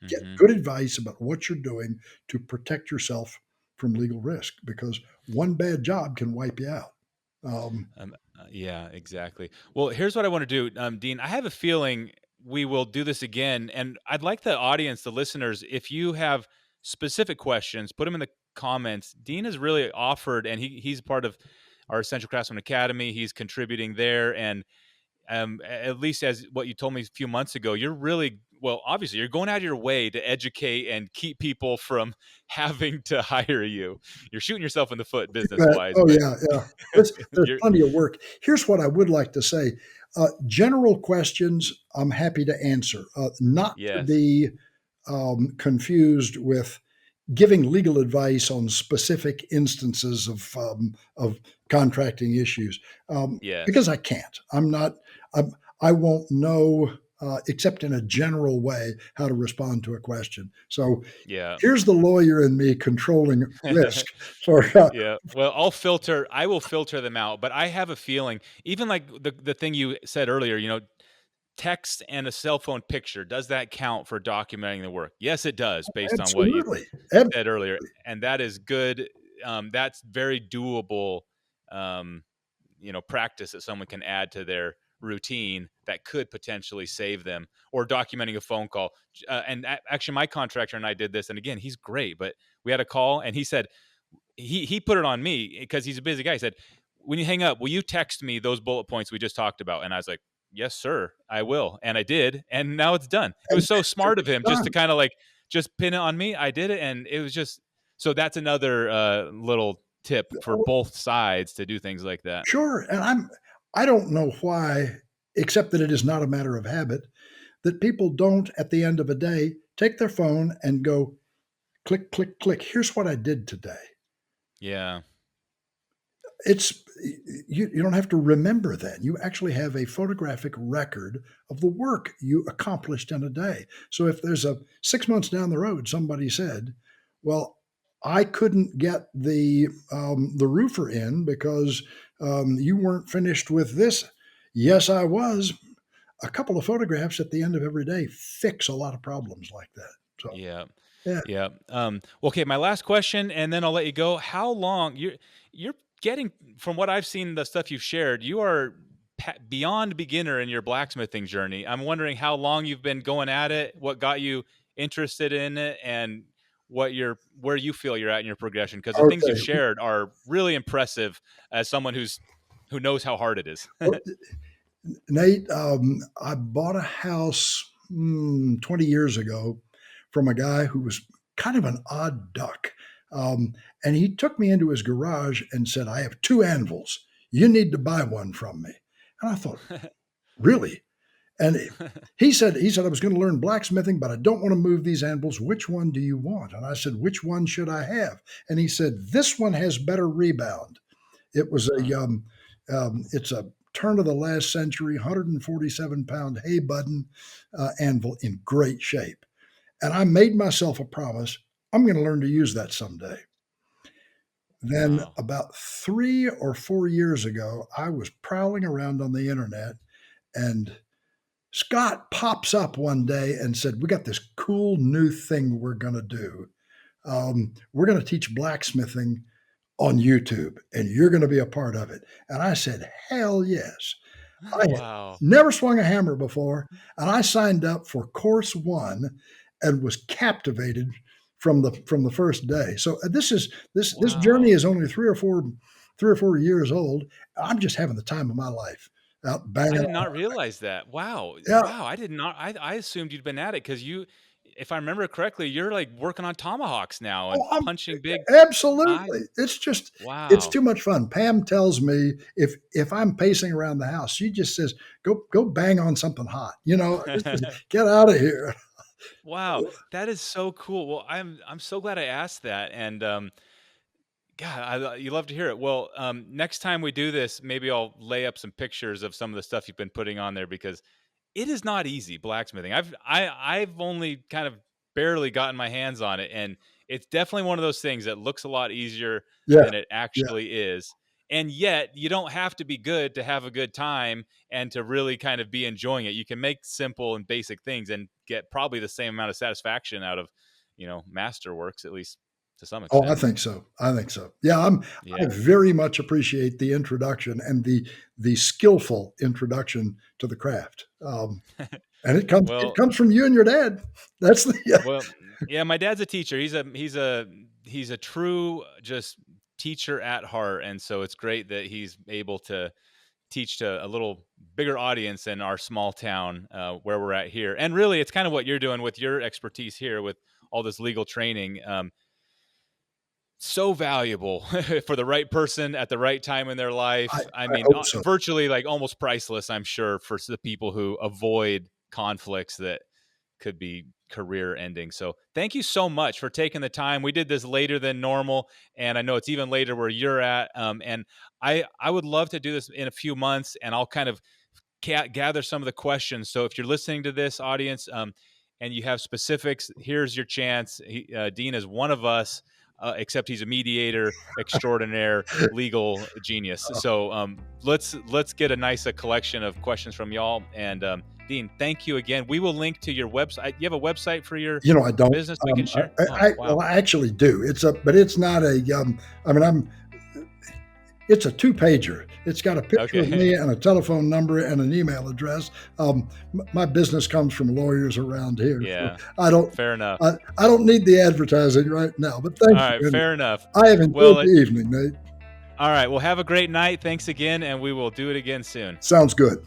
Get Hmm. good advice about what you're doing to protect yourself from legal risk because one bad job can wipe you out. Um, Yeah, exactly. Well, here's what I want to do, Dean. I have a feeling we will do this again, and I'd like the audience, the listeners, if you have specific questions, put them in the comments. Dean has really offered, and he's part of our Essential Craftsman Academy. He's contributing there, and at least as what you told me a few months ago, you're really well. Obviously, you're going out of your way to educate and keep people from having to hire you. You're shooting yourself in the foot business wise, oh but yeah, yeah. There's you're plenty of work. Here's what I would like to say: general questions, I'm happy to answer. Not to yes. be confused with giving legal advice on specific instances of contracting issues because Yes. I can't. I'm not. I won't know except in a general way how to respond to a question. So Yeah. here's the lawyer in me controlling risk for. Yeah. Well, I will filter them out, but I have a feeling even like the thing you said earlier, text and a cell phone picture, does that count for documenting the work? Yes, it does based on what you Absolutely, said earlier. absolutely. And that is good. That's very doable. Um, practice that someone can add to their routine that could potentially save them or documenting a phone call. And actually my contractor and I did this. And again, he's great, but we had a call and he said, he put it on me because he's a busy guy. He said, when you hang up, will you text me those bullet points we just talked about? And I was like, yes, sir, I will. And I did. And now it's done. It And was so smart of it's him just to done. kind of like just pin it on me. I did it. And it was just, so that's another little tip for Oh, both sides to do things like that. sure, and I don't know why, except that it is not a matter of habit, that people don't at the end of a day take their phone and go click, click, click. Here's what I did today. Yeah. It's you don't have to remember that. You actually have a photographic record of the work you accomplished in a day. So if there's a 6 months down the road, somebody said, "Well, I couldn't get the roofer in because you weren't finished with this." Yes, I was. A couple of photographs at the end of every day fix a lot of problems like that. So Yeah. yeah, Yeah. Okay, my last question, and then I'll let you go. How long you're getting from what I've seen, the stuff you've shared, you are beyond beginner in your blacksmithing journey. I'm wondering how long you've been going at it, what got you interested in it, and where you feel you're at in your progression. Because the things you've okay. shared are really impressive as someone who knows how hard it is. Well, Nate, I bought a house 20 years ago from a guy who was kind of an odd duck. And he took me into his garage and said, I have two anvils. You need to buy one from me. And I thought, really? And he said I was going to learn blacksmithing, but I don't want to move these anvils. Which one do you want? And I said, which one should I have? And he said, this one has better rebound. It was Huh. it's a turn of the last century, 147-pound hay button anvil in great shape. And I made myself a promise, I'm going to learn to use that someday. Then, Wow. about 3 or 4 years ago, I was prowling around on the internet, and Scott pops up one day and said, "We got this cool new thing we're going to do. We're going to teach blacksmithing on YouTube, and you're going to be a part of it." And I said, "Hell yes." I had Wow. never swung a hammer before, and I signed up for course one and was captivated from the first day. So this journey Wow. is only 3 or 4 years old. I'm just having the time of my life out I banging did on. not realize that. Wow. Yeah. Wow. I did not. I assumed you'd been at it because if I remember correctly, you're like working on tomahawks now and Oh, I'm punching big knives. absolutely. It's Wow. too much fun. Pam tells me if I'm pacing around the house, she just says, "Go bang on something hot." Get out of here. Wow. That is so cool. Well, I'm so glad I asked that. And God, you love to hear it. Well, next time we do this, maybe I'll lay up some pictures of some of the stuff you've been putting on there because it is not easy blacksmithing. I've only kind of barely gotten my hands on it, and it's definitely one of those things that looks a lot easier Yeah, than it yeah. actually is. And yet, you don't have to be good to have a good time and to really kind of be enjoying it. You can make simple and basic things and get probably the same amount of satisfaction out of, masterworks, at least to some Oh, I extent. think so. I think so. Yeah, I Yeah. very much appreciate the introduction and the skillful introduction to the craft. And it Well, comes from you and your dad. That's the yeah. Well, yeah, my dad's a teacher. He's a true just teacher at heart, and so it's great that he's able to teach to a little bigger audience in our small town where we're at here. And really, it's kind of what you're doing with your expertise here with all this legal training. So valuable for the right person at the right time in their I life. I I mean, hope so. virtually like almost priceless, I'm sure, for the people who avoid conflicts that could be career ending. So thank you so much for taking the time. We did this later than normal, and I know it's even later where you're at. And I would love to do this in a few months, and I'll kind of gather some of the questions. So if you're listening to this audience, and you have specifics, here's your chance. Dean is one of us. Except he's a mediator extraordinaire, legal genius. So let's get a nice collection of questions from y'all. And Dean, thank you again. We will link to your website. You have a website for your I don't. business we can share? Oh, Well, wow. I actually do. But it's not a. I mean, it's a two-pager. It's got a picture of Okay. me and a telephone number and an email address. My business comes from lawyers around here, so Yeah. I don't. Fair enough. I don't need the advertising right now. But All thank right. you, and Fair enough. I have enjoyed Well, the evening, Nate. all right. Well, have a great night. Thanks again, and we will do it again soon. Sounds good.